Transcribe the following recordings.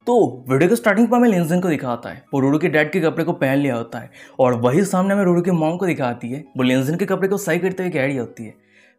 तो वीडियो के स्टार्टिंग पर हमें लिंजन को दिखाता है, वो रूरू के डैड के कपड़े को पहन लिया होता है और वही सामने हमें रूरू के मॉम को दिखाती है, वो लिंजन के कपड़े को सही करते हुए कह रही होती है,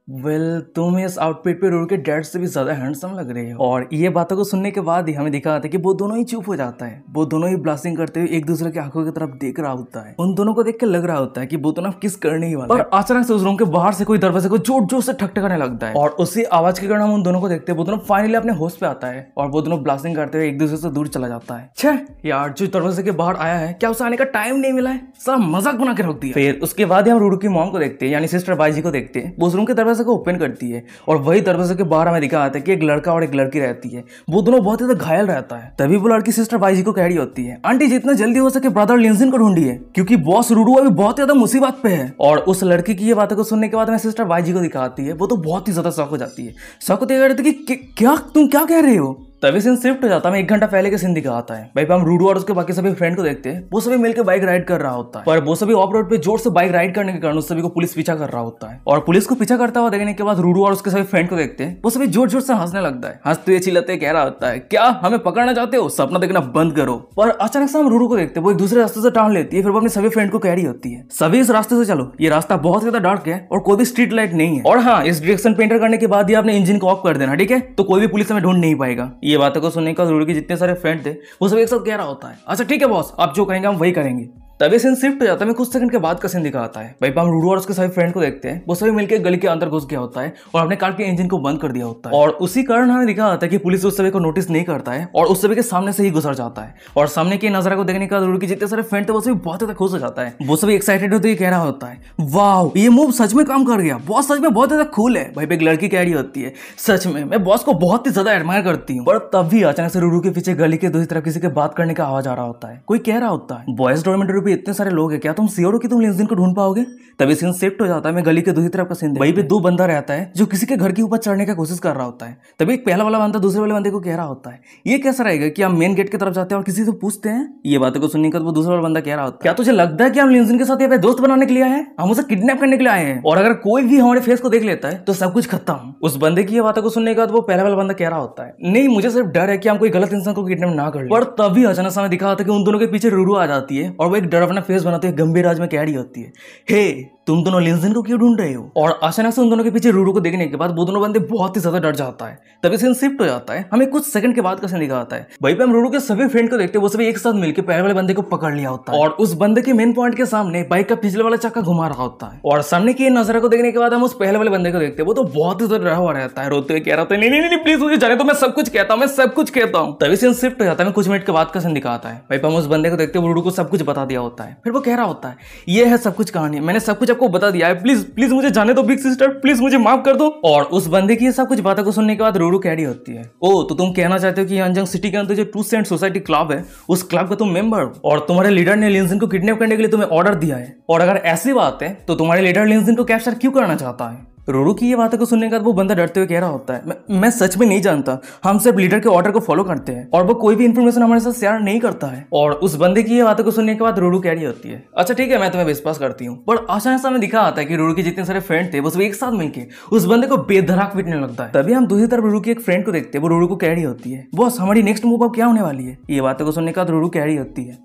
वेल तुम इस आउटफिट पे रूरू के डैड से भी ज्यादा हैंडसम लग रहे हो। और ये बातों को सुनने के बाद ही हमें दिखाता है कि वो दोनों ही चुप हो जाता है, वो दोनों ही ब्लास्टिंग करते हुए एक दूसरे की आंखों की तरफ देख रहा होता है। उन दोनों को देख के लग रहा होता है कि वो दोनों किस करने ही वाला है। और अचानक से उस रूम के बाहर से कोई दरवाजे को जोर जोर से ठकठकाने लगता है और उसी आवाज के कारण हम उन दोनों को देखते हैं, वो दोनों फाइनली अपने होश पे आता है और वो दोनों ब्लास्टिंग करते हुए एक दूसरे से दूर चला जाता है। छे यार, जो दरवाजे के बाहर आया है क्या उसे आने का टाइम नहीं मिला है, सारा मजाक बना के रख दिया। फिर उसके बाद हम रूरू की मॉम को देखते हैं, यानी सिस्टर बाईजी को देखते हैं, वो उस रूम के दरवाजे को ओपन करती है और वही दरवाजे के बाहर हमें दिखा आता है कि एक लड़का और एक लड़की रहती है, वो दोनों बहुत ज्यादा घायल रहता है। तभी वो लड़की सिस्टर बाईजी को कह रही होती है, आंटी जितना जल्दी हो सके ब्रदर लिंजन को ढूंढिए क्योंकि बॉस रूरू अभी बहुत ज्यादा मुसीबत पे है। और उस लड़की की ये बातों को सुनने के बाद हमें सिस्टर बाईजी को दिखाती है, वो तो बहुत ही ज्यादा शॉक हो जाती है। शॉक होते कहती है कि क्या तुम क्या कह रहे हो। तभी सीन शिफ्ट हो जाता है, 1 घंटा पहले के सीन दिखाता है। भाई हम रूरू और उसके बाकी सभी फ्रेंड को देखते हैं, वो सभी मिलकर बाइक राइड कर रहा होता है, पर वो सभी ऑफ रोड पे जोर से बाइक राइड करने के कारण उस सभी को पुलिस पीछा कर रहा होता है। और पुलिस को पीछा करता हुआ देखने के बाद रूरू और उसके सभी फ्रेंड को देखते हैं, वो सभी जोर जोर से हंसने लगता है, हंसते हुए चिल्लाते कह रहा होता है, क्या हमें पकड़ना चाहते हो, सपना देखना बंद करो। पर अचानक से हम रूरू को देखते हैं, वो एक दूसरे रास्ते से टर्न लेती है, फिर वो अपने सभी फ्रेंड को कह रही होती है, सभी इस रास्ते से चलो, ये रास्ता बहुत ज्यादा डार्क है और कोई भी स्ट्रीट लाइट नहीं है, और हाँ इस डायरेक्शन पे एंटर करने के बाद ही आपने इंजन को ऑफ कर देना, ठीक है, तो कोई भी पुलिस हमें ढूंढ नहीं पाएगा। ये बातों को सुनने का रूरू के जितने सारे फ्रेंड थे वो सब एक साथ कह रहा होता है, अच्छा ठीक है बॉस, आप जो कहेंगे हम वही करेंगे। तभी सीन शिफ्ट हो जाता है, कुछ सेकंड के बाद का सीन दिखाता है। भाई हम रूरू और उसके सभी फ्रेंड को देखते हैं, वो सभी मिलकर गली के अंदर घुस गया होता है और अपने कार के इंजन को बंद कर दिया होता है। और उसी कारण हमें दिखा जाता है कि पुलिस उस सभी को नोटिस नहीं करता है और उस सभी के सामने से ही गुजर जाता है। और सामने के नजारा को देखने का रूरू के जितने सारे फ्रेंड थे वो सभी बहुत ज्यादा खुश हो जाता है, वो सभी एक्साइटेड होते हुए कह रहा होता है, वाह ये मूव सच में काम कर गया, बॉस सच में बहुत ज्यादा कूल है। भाई एक लड़की कह रही होती है, सच में मैं बॉस को बहुत ही ज्यादा एडमायर करती हूँ। पर तभी अचानक से रूरू के पीछे गली के दूसरी तरफ किसी के बात करने का आवाज आ रहा होता है, कोई कह रहा होता है, बॉयज डॉर्मेटरी पे इतने सारे लोग हैं, क्या तुम श्योर हो कि तुम लिंजन को ढूंढ पाओगे। तभी सीन शिफ्ट हो जाता है, मैं गली के दूसरी तरफ का सीन, वहीं पे 2 बंदा रहता है जो किसी के घर के ऊपर चढ़ने की कोशिश कर रहा होता है। तभी एक पहला वाला बंदा दूसरे वाले बंदे को कह रहा होता है, ये कैसा रहेगा कि हम मेन गेट की तरफ जाते हैं और किसी से पूछते हैं। ये बातों को सुनने के बाद वो दूसरा वाला बंदा कह रहा होता है, क्या तुझे लगता है कि हम लिंजन के साथ यहाँ पे दोस्त बनाने के लिए आए हैं, हम उसे किडनैप करने के लिए आए हैं, और अगर कोई भी हमारे फेस को देख लेता है तो सब कुछ खत्म। उस बंदे की ये बातों को सुनने के बाद वो पहला वाला बंदा कह रहा होता है, नहीं मुझे सिर्फ डर है कि हम कोई गलत इंसान को किडनैप ना कर ले। पर तभी अचानक से हमें दिखा था कि उन दोनों के पीछे रूरू आ जाती है और वो एक डर अपना फेस बनाते हुए गंभीर आवाज में कह रही होती है, हे तुम दोनों लिंजन को क्यों ढूंढ रहे हो। और अचानक से उन दोनों के पीछे रूरू को देखने के बाद वो दोनों बंदे बहुत ही ज्यादा डर जाता है। तभी सीन शिफ्ट हो जाता है, हमें कुछ सेकंड के बाद का सीन दिखाता है। वहीं पे हम रूरू के सभी फ्रेंड को देखते हैं, वो सभी एक साथ मिलकर पहले वाले बंदे को पकड़ लिया होता है और उस बंदे के मेन पॉइंट के सामने बाइक का पिछले वाला चक्का घुमा रहा होता है। और सामने की नजारा को देखने के बाद हम उस पहले वाले बंदे को देखते हैं, वो तो बहुत ही ज्यादा डरा हुआ रहता है, रोते हुए कह रहा था, नहीं नहीं प्लीज मुझे जाने दो, मैं सब कुछ कहता हूँ, मैं सब कुछ कहता हूँ। तभी सीन शिफ्ट हो जाता है, कुछ मिनट के बाद का सीन दिखाता है। भाई हम उस बंदे को देखते हैं, वो रूरू को सब कुछ बता दिया होता है, फिर वो कह रहा होता है, ये है सब कुछ कहानी, मैंने सब कुछ आपको बता दिया है, प्लीज प्लीज मुझे जाने दो बिग सिस्टर, प्लीज मुझे माफ कर दो। और उस बंदे की सब कुछ बातों को सुनने के बाद रूरू कह रही होती है, ओ तो तुम कहना चाहते हो कि अंजंग सिटी के अंदर जो ट्रू सेंट सोसाइटी क्लब है उस क्लब का तुम मेंबर हो और तुम्हारे लीडर ने लिंजन को किडनैप करने के लिए तुम्हें ऑर्डर दिया है, और अगर ऐसी बात है तो तुम्हारे लीडर लिंजन को कैप्चर क्यों करना चाहता है। रूरू की ये बातों को सुनने के बाद वो बंदा डरते हुए कह रहा होता है, मैं सच में नहीं जानता, हम सिर्फ लीडर के ऑर्डर को फॉलो करते हैं और वो कोई भी इंफॉर्मेशन हमारे साथ शेयर नहीं करता है। और उस बंदे की ये बातों को सुनने के बाद रूरू कह रही होती है, अच्छा ठीक है मैं तुम्हें विश्वास करती हूँ। पर अचानक से हमें दिखा आता है कि रूरू के जितने सारे फ्रेंड थे वो सब एक साथ मिलकर उस बंदे को बेधड़क पीटने लगता है। तभी हम दूसरी तरफ रूरू की एक फ्रेंड को देखते हैं, वो रूरू को कह रही होती है, बॉस हमारी नेक्स्ट मूव अब क्या होने वाली है। ये बातों को सुनने के बाद रूरू कह रही होती है,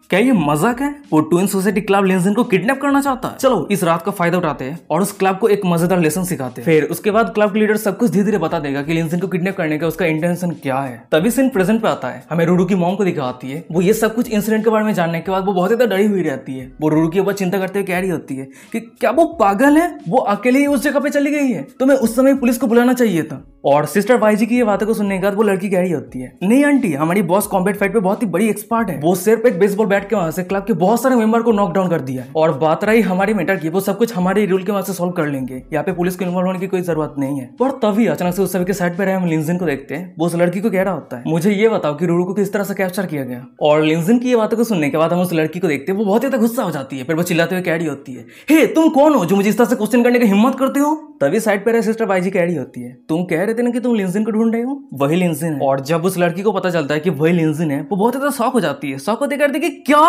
क्या ये मजाक है, वो ट्विन सोसाइटी क्लब लिंजन को किडनैप करना चाहता है, चलो इस रात का फायदा उठाते हैं और उस क्लब को एक मजेदार लेसन सिखाते हैं। फिर उसके बाद क्लब के लीडर सब कुछ धीरे धीरे बता देगा कि लिंजन को किडनैप करने का उसका इंटेंशन क्या है। तभी सीन प्रेजेंट पे आता है, हमें रूरू की मॉम को दिखाती है, वो ये सब कुछ इंसिडेंट के बारे में जानने के बाद वो बहुत ज्यादा डरी हुई रहती है, वो रूरू के ऊपर चिंता करते हुए कह रही होती है कि क्या वो पागल है, वो अकेले ही उस जगह पे चली गई है, तुम्हें उस समय पुलिस को बुलाना चाहिए था। और सिस्टर बाईजी की ये बातों को सुनने के बाद वो लड़की कह रही होती है, नहीं आंटी हमारी बॉस कॉम्बैट फाइट पे बहुत ही बड़ी एक्सपर्ट है, वो सिर्फ एक बेसबॉल बैट के वहां से क्लब के बहुत सारे मेंबर को नॉकडाउन कर दिया है, और बात रही हमारी मैटर की, वो सब कुछ हमारे रूल के वहां से सॉल्व कर लेंगे, यहाँ पे पुलिस को इन्वॉल्व होने की कोई जरूरत नहीं है। पर तभी अचानक से उस सभी के साइड पे रहे हम लिंजन को देखते हैं, वो उस लड़की को कह रहा होता है, मुझे ये बताओ कि रूरू को किस तरह से कैप्चर किया गया। और लिंजन की ये बातों को सुनने के बाद हम उस लड़की को देखते हैं, वो बहुत ज्यादा गुस्सा हो जाती है, फिर वो चिल्लाते हुए कह रही होती है, हे तुम कौन हो जो मुझे इस तरह से क्वेश्चन करने की हिम्मत करते हो। तभी साइड पे रहे सिस्टर बाईजी कह रही होती है, तुम कह रहे थे ना कि तुम लिंजन को ढूंढ रहे हो, वही लिंजन है। और जब उस लड़की को पता चलता है कि वही लिंजन है, वो बहुत ज्यादा शॉक हो जाती है, शॉक होते करती कि क्या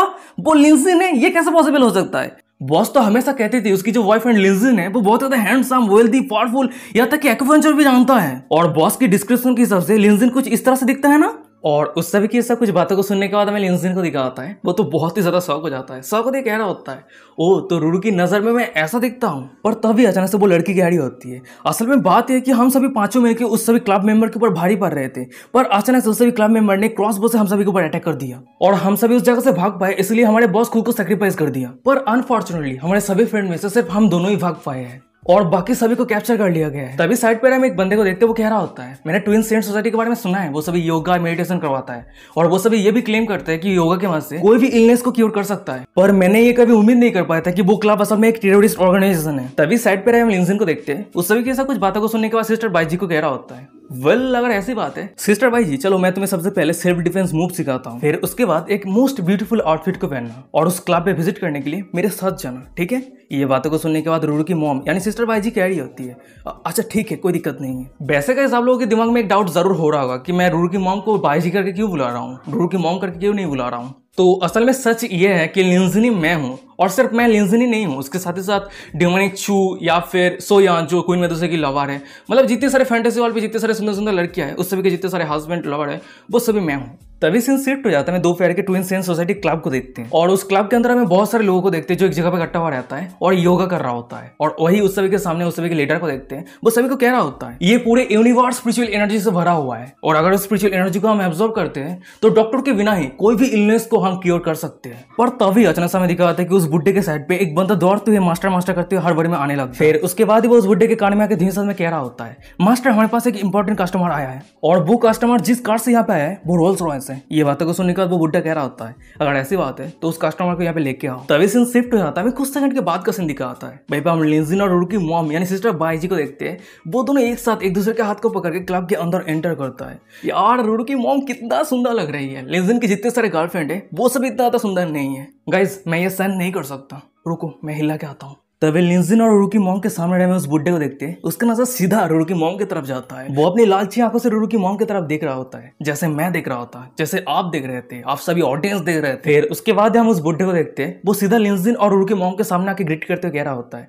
वो लिंजन है, ये कैसे पॉसिबल हो सकता है। बॉस तो हमेशा कहती थी उसकी जो बॉयफ्रेंड लिंजन है वो बहुत ज्यादा हैंडसम, वेल्दी, पावरफुल, यहाँ तक कि एक्वेंचर भी जानता है। और बॉस की डिस्क्रिप्शन के हिसाब से लिंजन कुछ इस तरह से दिखता है ना, और उस सभी की सब कुछ बातों को सुनने के बाद हमें लिंजिन को दिखाता है। वो तो बहुत ही ज्यादा शौक हो जाता है। शौक होते ही कह रहा होता है, ओ तो रुरु की नजर में मैं ऐसा दिखता हूँ। पर तभी अचानक से वो लड़की की गाड़ी होती है। असल में बात यह है कि हम सभी पांचों मिलकर उस सभी क्लब मेंबर के ऊपर भारी पड़ रहे थे, पर अचानक से उस सभी क्लब मेंबर ने क्रॉसबो से हम सभी के ऊपर अटैक कर दिया और हम सभी उस जगह से भाग पाए। इसलिए हमारे बॉस खुद को सेक्रीफाइस कर दिया। पर अनफॉर्चुनेटली हमारे सभी फ्रेंड में से सिर्फ हम दोनों ही भाग पाए हैं और बाकी सभी को कैप्चर कर लिया गया है। तभी साइड पर हम एक बंदे को देखते वो कह रहा होता है, मैंने ट्विन सेंट सोसाइटी के बारे में सुना है, वो सभी योगा मेडिटेशन करवाता है और वो सभी ये भी क्लेम करते हैं कि योगा के मदद से कोई भी इलनेस को क्योर कर सकता है। पर मैंने ये कभी उम्मीद नहीं कर पाया था कि वो क्लब असल में एक टेररिस्ट ऑर्गेनाइजेशन है। तभी साइड पर हम लिंजिन को देखते हैं। उस सभी के साथ कुछ बातों को सुनने के बाद सिस्टर बाईजी को कह रहा होता है, वेल अगर ऐसी बात है सिस्टर बाईजी, चलो मैं तुम्हें सबसे पहले सेल्फ डिफेंस मूव सिखाता हूँ, फिर उसके बाद एक मोस्ट ब्यूटीफुल आउटफिट को पहनना और उस क्लब पे विजिट करने के लिए मेरे साथ जाना, ठीक है। ये बातों को सुनने के बाद रुरु की मॉम यानी सिस्टर बाईजी कह रही होती है, अच्छा ठीक है कोई दिक्कत नहीं है। वैसे का आप लोगों के दिमाग में एक डाउट जरूर हो रहा होगा कि मैं रुरु की मॉम को बाईजी करके क्यों बुला रहा हूँ, रुरु की मॉम करके क्यों नहीं बुला रहा हूँ। तो असल में सच ये है कि लिंजिनी मैं हूँ और सिर्फ मैं लिंजिनी नहीं हूँ, उसके साथ ही साथ डेमोनिक चू या फिर सोयान जो क्वीन मेदुसा की लवर है, मतलब जितने सारे फैंटेसी वॉल पे जितने सारे सुंदर सुंदर लड़कियां हैं उस सभी के जितने सारे हस्बैंड लवर है वो सभी मैं हूँ। तभी सीन शिफ्ट हो जाता है। मैं दो फेयर के ट्विन सेंट सोसाइटी क्लब को देखते हैं और उस क्लब के अंदर हमें बहुत सारे लोगों को देखते हैं जो एक जगह पे इकट्ठा हुआ रहता है और योगा कर रहा होता है। और वही उस सभी के सामने उस सभी के लीडर को देखते हैं, वो सभी को कह रहा होता है ये पूरे यूनिवर्स स्पिरिचुअल एनर्जी से भरा हुआ है और अगर उस स्पिरिचुअल एनर्जी को हम एब्जॉर्ब करते हैं तो डॉक्टर के बिना ही कोई भी इलनेस को हम क्योर कर सकते हैं। पर तभी अचानक हमें दिखा जाता है कि उस बुड्ढे के साइड पे एक बंदा दौड़ते हुए मास्टर करते हुए हड़बड़ी में आने लगा। फिर उसके बाद ही वो उस बुड्ढे के कान में आकर धीमे में कह रहा होता है, मास्टर हमारे पास एक इंपॉर्टेंट कस्टमर आया है और वो कस्टमर जिस कार से यहाँ पे आया है वो रोल्स रॉयस है। ये बातों को सुनने के बाद वो बुड्ढा कह रहा होता है, अगर ऐसी बात है तो उस कस्टमर को यहाँ पे लेके आओ। तभी सीन शिफ्ट हो जाता है। कुछ सेकंड के बाद का सीन दिखा आता है। भाई हम लिंजिन और रुरु की मॉम यानी सिस्टर बाईजी को देखते हैं, वो दोनों एक साथ एक दूसरे के हाथ को पकड़ के क्लब के अंदर एंटर करता है। यार रुरु की मॉम कितना सुंदर लग रही है। लिंजिन के जितने सारे गर्लफ्रेंड है वो सब इतना ज्यादा सुंदर नहीं है। गाइस मैं ये सहन नहीं कर सकता, रुको मैं हिला के आता हूँ। तभी लिंजिन और रुरु की मॉम के सामने रहे उस बुड्ढे को देखते हैं, उसका नजर सीधा रुरु की मॉम की तरफ जाता है। वो अपनी लालची आंखों से रुरु की मॉम की तरफ देख रहा होता है, जैसे मैं देख रहा होता, जैसे आप देख रहे थे, आप सभी ऑडियंस देख रहे थे। फिर उसके बाद हम उस बुड्ढे को देखते हैं, वो सीधा लिंजिन और रुरु की मॉम के सामने आके ग्रीट करते हुए कह रहा होता है,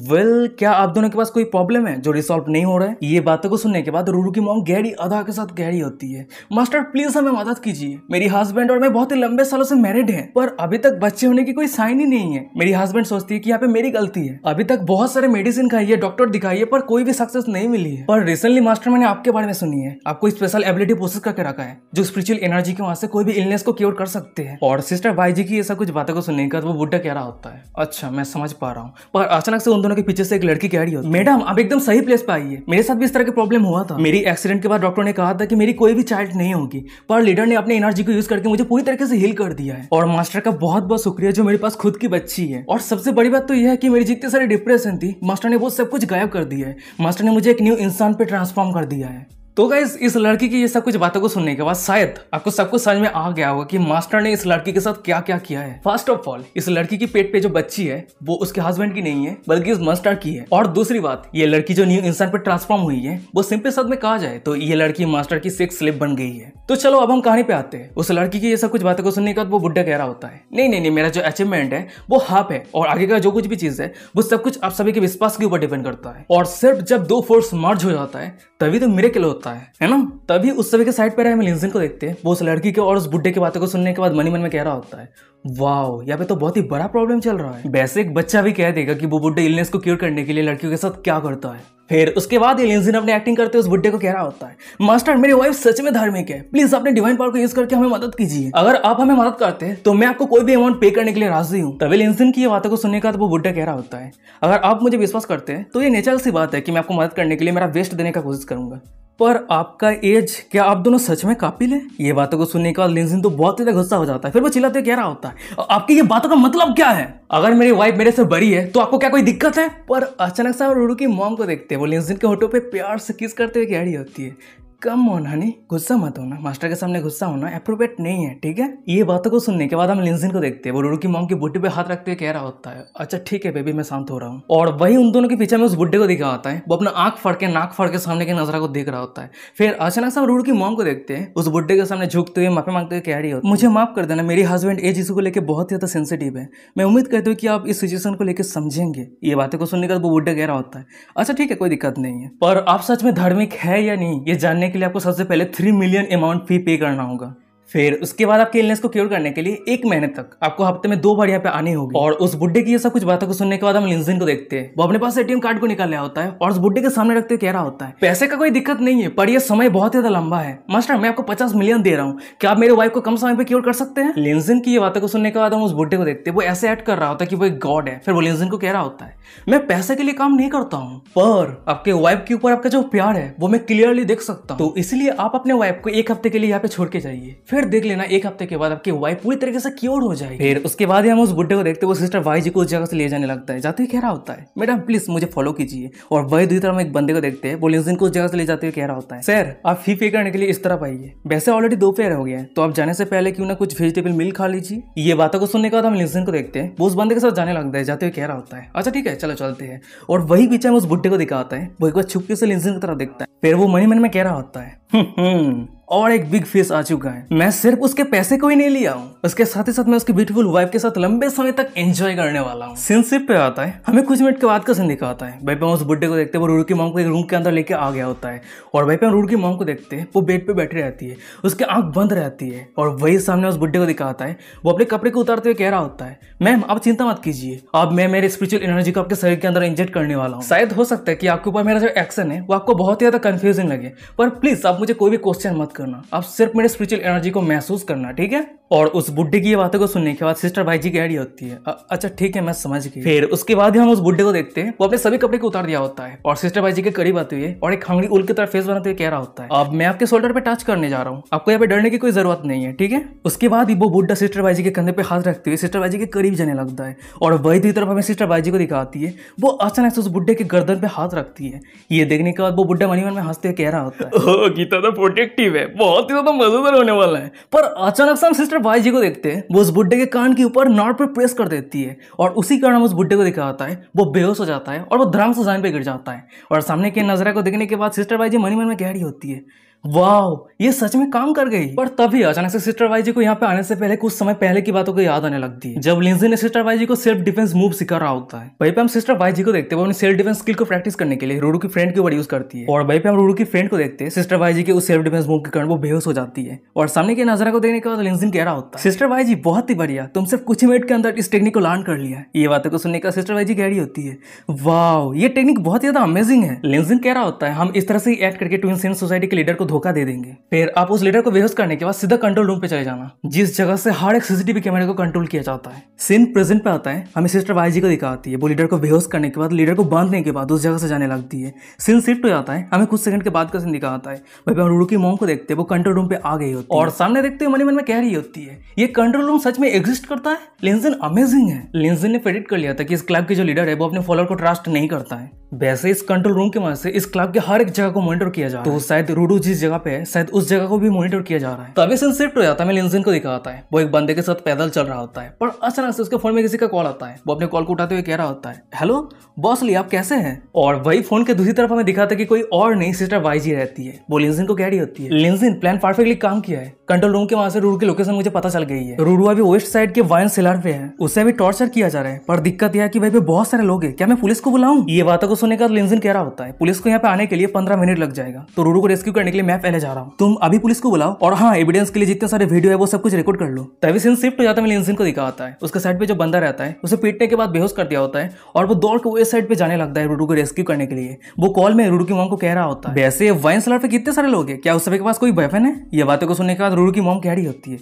वेल क्या आप दोनों के पास कोई प्रॉब्लम है जो रिसॉल्व नहीं हो रहा है। ये बातों को सुनने के बाद रुरु की मॉम गहरी अदा के साथ गहरी होती है, मास्टर प्लीज हमें मदद कीजिए, मेरी हस्बैंड और मैं बहुत ही लंबे सालों से मैरिड हैं पर अभी तक बच्चे होने की कोई साइन ही नहीं है। मेरी हस्बैंड सोचती है कि यहाँ पे मेरी गलती है, अभी तक बहुत सारे मेडिसिन खाई है, डॉक्टर दिखाई है पर कोई भी सक्सेस नहीं मिली है। पर रिसेंटली मास्टर मैंने आपके बारे में सुनी है, आपको स्पेशल एबिलिटी प्रोसेस करके रखा है जो स्पिरिचुअल एनर्जी के वहां से कोई भी इलनेस को क्योर कर सकते हैं। और सिस्टर बाईजी की ये सब कुछ बातों को सुनने का वो बुड्ढा कह रहा होता है, अच्छा मैं समझ पा रहा हूँ। पर अचानक से उन दोनों के पीछे से एक लड़की कह रही होती है, मैडम आप एकदम सही प्लेस पे आई है, मेरे साथ भी इस तरह की प्रॉब्लम हुआ था। मेरी एक्सीडेंट के बाद डॉक्टर ने कहा था कि मेरी कोई भी चाइल्ड नहीं होगी, पर लीडर ने अपनी एनर्जी को यूज करके मुझे पूरी तरीके से हील कर दिया है और मास्टर का बहुत बहुत शुक्रिया जो मेरे पास खुद की बच्ची है। और सबसे बड़ी बात तो यह है कि मेरी जितनी सारी डिप्रेशन थी मास्टर ने वो सब कुछ गायब कर दिया है। मास्टर ने मुझे एक न्यू इंसान पे ट्रांसफॉर्म कर दिया है। तो गाइस इस लड़की की ये सब कुछ बातों को सुनने के बाद शायद आपको सब कुछ समझ में आ गया होगा कि मास्टर ने इस लड़की के साथ क्या क्या किया है। फर्स्ट ऑफ ऑल इस लड़की की पेट पे जो बच्ची है वो उसके हस्बैंड की नहीं है बल्कि इस मास्टर की है। और दूसरी बात, ये लड़की जो न्यू इंसान पे ट्रांसफॉर्म हुई है वो सिंपल शब्द में कहा जाए तो ये लड़की मास्टर की सेक्स स्लेव बन गई है। तो चलो अब हम कहानी पे आते हैं। उस लड़की की ये सब कुछ बातों को सुनने के बाद वो बुड्ढा कह रहा होता है, नहीं नहीं नहीं मेरा जो अचीवमेंट है वो हाफ है और आगे का जो कुछ भी चीज है वो सब कुछ आप सभी के विश्वास के ऊपर डिपेंड करता है और सिर्फ जब दो फोर्स मर्ज हो जाता है तभी तो मिरेकल होता है ना। तभी उस सभी के साइड पर हम लिंजिन को देखते हैं, वो उस लड़की के और उस बुड्ढे की बातों को सुनने के बाद मन ही मन में कह रहा होता है, वाओ यहाँ पे तो बहुत ही बड़ा प्रॉब्लम चल रहा है। वैसे एक बच्चा भी कह देगा कि वो बुड्ढे इलनेस को क्योर करने के लिए लड़कियों के साथ क्या करता है। फिर उसके बाद लिंजिन अपने एक्टिंग करते उस बुड्ढे को कह रहा होता है, मास्टर मेरी वाइफ सच में धार्मिक है, प्लीज अपने डिवाइन पावर को यूज करके हमें मदद कीजिए, अगर आप हमें मदद करते हैं तो मैं आपको कोई भी अमाउंट पे करने के लिए राजी हूँ। तभी लिंजिन की ये बातों को सुनने का तो वो बुड्ढा कह रहा होता है, अगर आप मुझे विश्वास करते हैं तो ये नेचुरल सी बात है कि मैं आपको मदद करने के लिए मेरा बेस्ट देने का कोशिश करूंगा, पर आपका एज क्या आप दोनों सच में काबिल है। ये बातों को सुनने के बाद लिंजिन तो बहुत ज्यादा गुस्सा हो जाता है। फिर वो चिल्लाते कह रहा होता है, आपकी ये बातों का मतलब क्या है, अगर मेरी वाइफ मेरे से बड़ी है तो आपको क्या कोई दिक्कत है। पर अचानक से रुरु की मॉम को देखते हैं, वो लिंजिन के होठों पे प्यार से किस करते हुए कह रही होती है, कम ऑन हनी गुस्सा मत होना, मास्टर के सामने गुस्सा होना अप्रोप्रिएट नहीं है, ठीक है। ये बातों को सुनने के बाद हम लिंजिन को देखते हैं, वो रुरु की मॉम की बुड्ढे पे हाथ रखते हुए कह रहा होता है, अच्छा ठीक है बेबी मैं शांत हो रहा हूँ। और वही उन दोनों के पीछे में उस बुड्ढे को दिखा होता है, वो अपना आंख फाड़ के नाक फाड़ के सामने के नजरा को देख रहा होता है। फिर अचानक से हम रुरु की मॉम को देखते हैं, उस बुड्ढे के सामने झुकते हुए माफी मांगते हुए कह रही होती है, मुझे माफ कर देना, मेरी हस्बैंड एज इशू को लेकर बहुत ज्यादा सेंसिटिव है, मैं उम्मीद करती हूँ कि आप इस सिचुएशन को लेकर समझेंगे। ये बातें को सुनने का वो बुड्ढा कह रहा होता है, अच्छा ठीक है कोई दिक्कत नहीं है, पर आप सच में धार्मिक है या नहीं ये जानने के के लिए आपको सबसे पहले 3 मिलियन अमाउंट फी पे करना होगा। फिर उसके बाद आपके इलनेस को क्योर करने के लिए 1 महीने तक आपको हफ्ते में 2 बार यहाँ पे आनी होगी। और उस बुड्ढे की ये सब कुछ बातों को सुनने के बाद हम लिंजिन को देखते हैं। वो अपने पास एटीएम कार्ड को निकाल लिया होता है और उस बुड्ढे के सामने रखते हुए कह रहा होता है, पैसे का कोई दिक्कत नहीं है, पर ये समय बहुत ज्यादा लंबा है। मास्टर, मैं आपको 50 मिलियन दे रहा हूँ, क्या आप मेरे वाइफ को कम समय पे क्योर कर सकते हैं? लिंजिन की ये बातों को सुनने के बाद हम उस बुड्ढे को देखते हैं, वो ऐसे एक्ट कर रहा होता है कि वो एक गॉड है। फिर वो लिंजिन को कह रहा होता है, मैं पैसे के लिए काम नहीं करता हूँ, पर आपके वाइफ के ऊपर आपका जो प्यार है वो मैं क्लियरली देख सकता हूँ, तो इसलिए आप अपने वाइफ को 1 हफ्ते के लिए यहाँ पे छोड़ के जाइए। फिर देख लेना 1 हफ्ते के बाद आपकी वाइफ पूरी तरीके से क्योर हो जाएगी। फिर उसके बाद हम उस बुड्ढे को देखते, वो सिस्टर वाई जी को उस जगह से ले जाने लगता है। जाते ही कह रहा होता है, मैडम प्लीज मुझे फॉलो कीजिए। और वही दूसरी तरफ एक बंदे को देखते हैं, वो लिंजिन को उस जगह से ले जाते हुए कह रहा होता है, सर आप फी पे करने के लिए इस तरफ आइए, वैसे ऑलरेडी 2 फेयर हो गया है, तो आप जाने से पहले क्यों ना कुछ वेजिटेबल मील खा लीजिए। ये बातों को सुनने के बाद हम लिंजिन को देखते हैं, वो उस बंदे के साथ जाने लगता है। जाते हुए कह रहा होता है, अच्छा ठीक है चलो चलते हैं। और वही पीछे हम उस बुड्ढे को दिखाता है, वो एक बार छुपके से लिंजिन की तरफ देखता है। फिर वो मन में कह रहा होता है, और एक बिग फिश आ चुका है, मैं सिर्फ उसके पैसे को ही नहीं लिया हूँ, उसके साथ ही साथ मैं उसकी ब्यूटीफुल वाइफ के साथ लंबे समय तक एंजॉय करने वाला हूँ। सीन शिप पे आता है, हमें कुछ मिनट के बाद का सीन दिखाता है। भाई पे हम उस बुड्ढे को देखते हैं, वो रूरू की मॉम को एक रूम के अंदर लेके आ गया होता है। और भाई पे हम रूरू की मॉम को देखते हैं, वो बेड पे बैठी रहती है, उसकी आंख बंद रहती है। और वही सामने उस बुड्ढे को दिखाता है, वो अपने कपड़े को उतारते हुए कह रहा होता है, मैम आप चिंता मत कीजिए, अब मैं मेरे स्पिरिचुअल एनर्जी को आपके शरीर के अंदर इंजेक्ट करने वाला हूँ। शायद हो सकता है कि आपके ऊपर मेरा जो एक्शन है वो आपको बहुत ही ज्यादा कंफ्यूजिंग लगे, पर प्लीज आप मुझे कोई भी क्वेश्चन मत करना, आप सिर्फ मेरे स्पिरिचुअल एनर्जी को महसूस करना, ठीक है? और उस बुड्ढे की ये बातों को सुनने के बाद सिस्टर भाई जी की ऐड होती है, अच्छा ठीक है मैं समझ गई। फिर उसके बाद हम उस बुड्ढे को देखते हैं, वो अपने सभी कपड़े को उतार दिया होता है और सिस्टर भाई जी के करीब आते हुए और एक हंगरी उल की तरह फेस बनाते हुए कह रहा होता है, अब मैं आपके शोल्डर पे टच करने जा रहा हूँ, आपको यहाँ पे डरने की कोई जरूरत नहीं है, ठीक है? उसके बाद वो बुड्ढा सिस्टर भाई जी के कंधे पे हाथ रखते हुए सिस्टर भाई जी के करीब जाने लगता है। और वही दूसरी तरफ हमें सिस्टर भाई जी को दिखाती है, वो अचानक से उस बुड्ढे के गर्दन पे हाथ रखती है। ये देखने के बाद वो बुड्ढा मन में हंसते हुए कह रहा होता है, गीता तो प्रोटेक्टिव है, बहुत ही ज्यादा मजेदार होने वाला है। पर अचानक से हम सिस्टर भाई जी को देखते हैं, वो उस बुड्ढे के कान के ऊपर नॉट पे प्रेस कर देती है और उसी कारण उस बुड्ढे को दिखाता है, वो बेहोश हो जाता है और वो धड़ाम से जमीन पे गिर जाता है। और सामने के नजरा को देखने के बाद सिस्टर भाई जी मन में कह रही होती है, वाह ये सच में काम कर गई। पर तभी अचानक से सिस्टर भाई जी को यहाँ पे आने से पहले कुछ समय पहले की बातों को याद आने लगती है, जब लिंजी ने सिस्टर भाई जी को सेल्फ डिफेंस मूव सिखा रहा होता है। वहीं पे हम सिस्टर भाई जी को देखते हैं, वो अपनी सेल्फ डिफेंस स्किल को प्रैक्टिस करने के लिए रूरू की फ्रेंड के ऊपर यूज करती है। और वहीं पे हम रूरू की फ्रेंड को देखते हैं, सिस्टर भाई जी के उस सेल्फ डिफेंस मूव के कारण वो बेहोश हो जाती है। और सामने के नजरा को देखने के बाद लिंजिन कह रहा होता है, सिस्टर भाई जी बहुत ही बढ़िया, तुम सिर्फ कुछ ही मिनट के अंदर इस टेक्निक को लर्न कर लिया। ये बातों को सुनने का सिस्टर भाई जी कह रही होती है, वाह ये टेक्निक बहुत ज्यादा अमेजिंग है। लिंजिन कह रहा होता है, हम इस तरह से एक्ट करके ट्विन सेंस सोसाइटी के लीडर को धोखा दे देंगे। फिर आप उस लीडर को बेहोश करने के बाद सीधा कंट्रोल रूम पे चले जाना, जिस जगह से हर एक सीसीटीवी कैमरे को कंट्रोल किया जाता है। सीन प्रेजेंट पे आता है, हमें सिस्टर भाई जी को दिखाती है, वो लीडर को बेहोश करने के बाद लीडर को बांधने के बाद उस जगह से जाने लगती है। सीन शिफ्ट हो जाता है, हमें कुछ सेकंड के बाद का सीन दिखाता है। भाई हम रूरू की मॉम को देखते हैं, वो कंट्रोल रूम पे आ गई होती है और सामने देखते हुए मन में कह रही होती है, ये कंट्रोल रूम सच में एग्जिस्ट करता है। लिंजिन अमेजिंग है। लिंजिन ने प्रेडिक्ट कर लिया था कि इस क्लब के जो लीडर है वो अपने फॉलोअर को ट्रस्ट नहीं करता है। वैसे इस कंट्रोल रूम की मदद से इस क्लब के हर एक जगह को मॉनिटर किया जा रहा है, तो शायद रूरू जिस जगह पे है शायद उस जगह को भी मॉनिटर किया जा रहा है। तभी सीन शिफ्ट हो जाता है, मैं लिंजिन को दिखाता है, वो एक बंदे के साथ पैदल चल रहा होता है, पर अचानक से उसके फोन में किसी का कॉल आता है। वो अपने कॉल को उठाते हुए कह रहा होता है, हेलो बॉस ली आप कैसे हैं? और वही फोन के दूसरी तरफ हमें दिखाता है कि कोई और नहीं सिस्टर वाई जी रहती है। वो लिंजिन को कह रही होती है, लिंजिन प्लान परफेक्टली काम किया है, कंट्रोल रूम के वहां से रूरू की लोकेशन मुझे पता चल गई है। रूरू अभी वेस्ट साइड के वाइन सेलर पे है, उसे भी टॉर्चर किया जा रहा है, पर दिक्कत यह है कि भाई पे बहुत सारे लोग हैं, क्या मैं पुलिस को बुलाऊं? ये बातों को सुनने का लिंजिन कह रहा होता है, पुलिस को यहाँ पे आने के लिए 15 मिनट लग जाएगा, तो रूरू को रेस्क्यू करने के लिए मैं पहले जा रहा हूँ, तुम अभी पुलिस को बुलाओ और हाँ एविडेंस के लिए जितने सारे वीडियो है वो सब कुछ रिकॉर्ड कर लो। तभी सीन शिफ्ट हो जाता है, लिंजिन को दिखाता है, उसके साइड पे जो बंदा रहता है उसे पीटने के बाद बेहोश कर दिया होता है और वो दौड़ के वेस्ट साइड पे जाने लगता है रूरू को रेस्क्यू करने के लिए। वो कॉल में रूरू की मॉम को कह रहा होता है, वैसे वाइन सेलर पे कितने सारे लोग हैं, क्या उस सभी के पास कोई वेपन है? ये बातों को सुनने के बाद रूरू की मॉम कह रही होती है,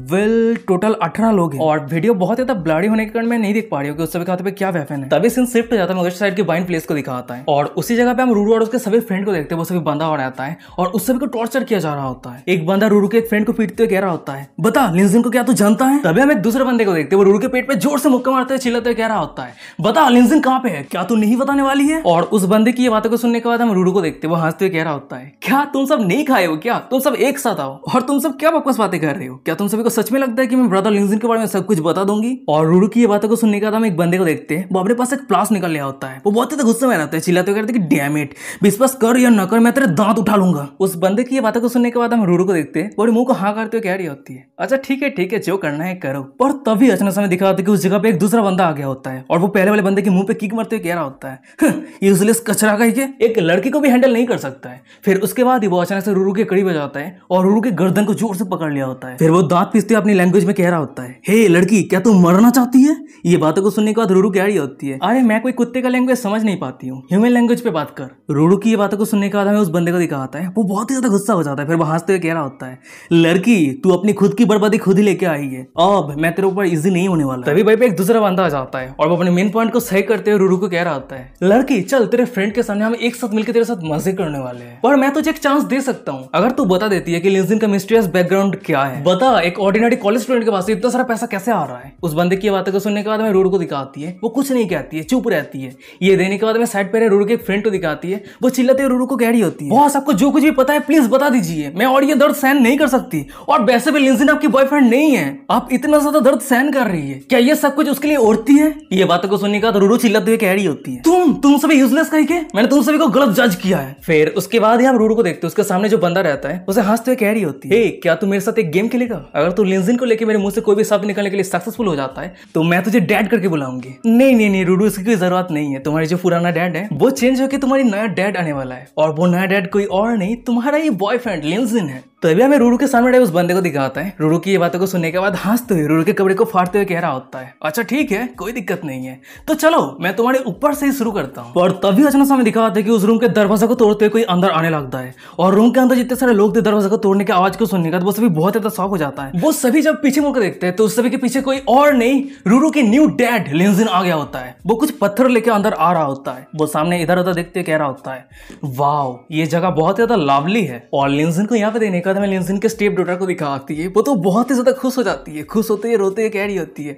वेल टोटल 18 लोग हैं और वीडियो बहुत ज्यादा ब्लरी होने के कारण मैं नहीं देख पा रही हूँ कि उस सभी के हाथ पे क्या वेपन है। तभी सीन शिफ्ट हो जाता है, वेस्ट साइड के वाइन प्लेस को दिखाता है और उसी जगह पे हम रूरू और उसके सभी फ्रेंड को देखते हैं, वो सभी बंदा और आता है और उस सभी को टॉर्चर किया जा रहा होता है। एक बंदा रूरू के एक फ्रेंड को पीटते हुए कह रहा होता है, बता लिंजिन को क्या तू जानता है? तभी हम एक दूसरे बंदे को देखते हैं, वो रूरू के पेट पे जोर से मुक्का मारते हुए चिल्लाते हुए कह रहा होता है, बता लिंजिन कहाँ पे है, क्या तू नहीं बताने वाली है? और उस बंदे की ये बातों को सुनने के बाद हम रूरू को देखते हैं, वो हंसते हुए कह रहा होता है, क्या तुम सब नहीं खाए हो क्या? तुम सब एक साथ आओ और तुम सब क्या बकवास बातें कर रहे हो? क्या तुम सभी को सच में लगता है कि मैं ब्रदर लिंजिन के बारे में सब कुछ बता दूंगी? और रूरू की ये बातों को सुनने के बाद हम एक बंदे को देखते हैं, वो अपने पास एक प्लास निकल लिया होता है, वो बहुत ज्यादा गुस्से में रहते हैं, चिल्लाते हुए कहते हैं कि डैम इट, विश्वास कर या न कर मैं तेरे दांत उठा लूंगा। उस बंदे की ये बातों को सुनने के बाद हम रूरू को देखते हैं, बड़ी मुंह को हाँ करते हुए कह रही होती है अच्छा ठीक है जो करना है करो। पर तभी अचानक समय दिखा होता है कि उस जगह पे एक दूसरा बंदा आ गया होता है और वो पहले वाले बंदे के मुंह पे किक मारते हुए कह रहा होता है यूजलेस कचरा का ही एक लड़की को भी हैंडल नहीं कर सकता है। फिर उसके बाद ही वो अचानक से रूरू के करीब आ जाता है और रूरू के गर्दन को जोर से पकड़ लिया होता है। फिर वो दांत पीसते हुए अपनी लैंग्वेज में कह रहा होता है हे लड़की क्या तू मरना चाहती है। ये बातों को सुनने के बाद रूरू कह रही होती है अरे मैं कोई कुत्ते का लैंग्वेज समझ नहीं पाती हूँ, ह्यूमन लैंग्वेज पे बात कर। रूरू की ये बातों को सुनने के बाद हमें उस बंदे को दिखाता है, वो बहुत ही ज्यादा गुस्सा हो जाता है। फिर वो हंसते हुए कह रहा होता है लड़की तू अपनी खुद की बर्बादी खुद ही लेके आई है, अब मैं तेरे ऊपर इजी नहीं होने वाला। तभी भाई पे एक दूसरा बंदा आ जाता है और वो अपने मेन पॉइंट को सही करते हुए रूरू को कह रहा होता है लड़की चल तेरे फ्रेंड के सामने हम एक साथ मिलकर तेरे साथ मजे करने वाले हैं, पर मैं तुझे एक चांस दे सकता हूँ अगर तू बता देती है कि लिंजिन का मिस्टीरियस बैकग्राउंड क्या है। बता एक ऑर्डिनरी कॉलेज स्टूडेंट के पास इतना सारा पैसा कैसे आ रहा है। उस बंदे की बातों को सुनने के बाद हमें रूरू को दिखाती है, वो कुछ नहीं कहती है, चुप रहती है। ये देने के बाद में साइड पर रूरू के एक फ्रेंड को दिखाती है, वो चिल्लाते हुए रूरू को कह रही होती है बॉस आपको जो कुछ भी पता है प्लीज बता दीजिए, मैं और ये दर्द सहन नहीं कर सकती, और वैसे भी लिंजिन आपकी बॉयफ्रेंड नहीं है, आप इतना ज्यादा दर्द सहन कर रही है, क्या ये सब कुछ उसके लिए औरती है। ये बातों को सुनने के बाद रूरू चिल्लाते हुए कह रही होती है तुम सभी यूजलेस कहीं के, मैंने तुम सभी को गलत जज किया है। फिर उसके बाद ही हम रूरू को देखते हैं, उसके सामने जो बंदा रहता है उसे हंसते हुए कह रही होती है क्या तू मेरे साथ एक गेम खेलेगा, अगर तू लिंजिन को लेकर मेरे मुंह से कोई भी शब्द निकालने के लिए सक्सेसफुल हो जाता है तो मैं तुझे डैड करके बुलाऊंगी। नहीं रूरू इसकी कोई जरूरत नहीं है, तुम्हारी जो पुराना डैड है वो चेंज होकर तुम्हारी नया डैड आने वाला है, और वो नया डैड कोई और नहीं तुम्हारा ये बॉयफ्रेंड लिंजिन है। तभी हमें रूरू के सामने उस बंदे को दिखाता है, रूरू की ये बातों को सुनने के बाद हंसते हुए रूरू के कपड़े को फाड़ते हुए कह रहा होता है अच्छा ठीक है कोई दिक्कत नहीं है, तो चलो मैं तुम्हारे ऊपर से ही शुरू करता हूँ। और तभी अचानक हमें दिखाता है कि उस रूम के दरवाजा को तोड़ते हुए कोई अंदर आने लगता है, और रूम के अंदर जितने सारे लोग थे दरवाजा को तोड़ने की आवाज को सुनने का वो सभी बहुत ज्यादा शॉक हो जाता है। वो सभी जब पीछे मुड़कर देखते हैं तो उस सभी के पीछे कोई और नहीं रूरू के न्यू डैड लिंजिन आ गया होता है। वो कुछ पत्थर लेके अंदर आ रहा होता है, वो सामने इधर उधर देखते कह रहा होता है वाह ये जगह बहुत ज्यादा लवली है, और लिंजिन को यहाँ पे देने का हमें लिंजिन के स्टेप डॉटर को दिखाती है, वो तो बहुत ही ज्यादा खुश हो जाती है, खुश होते ही रोते हुए कह रही होती है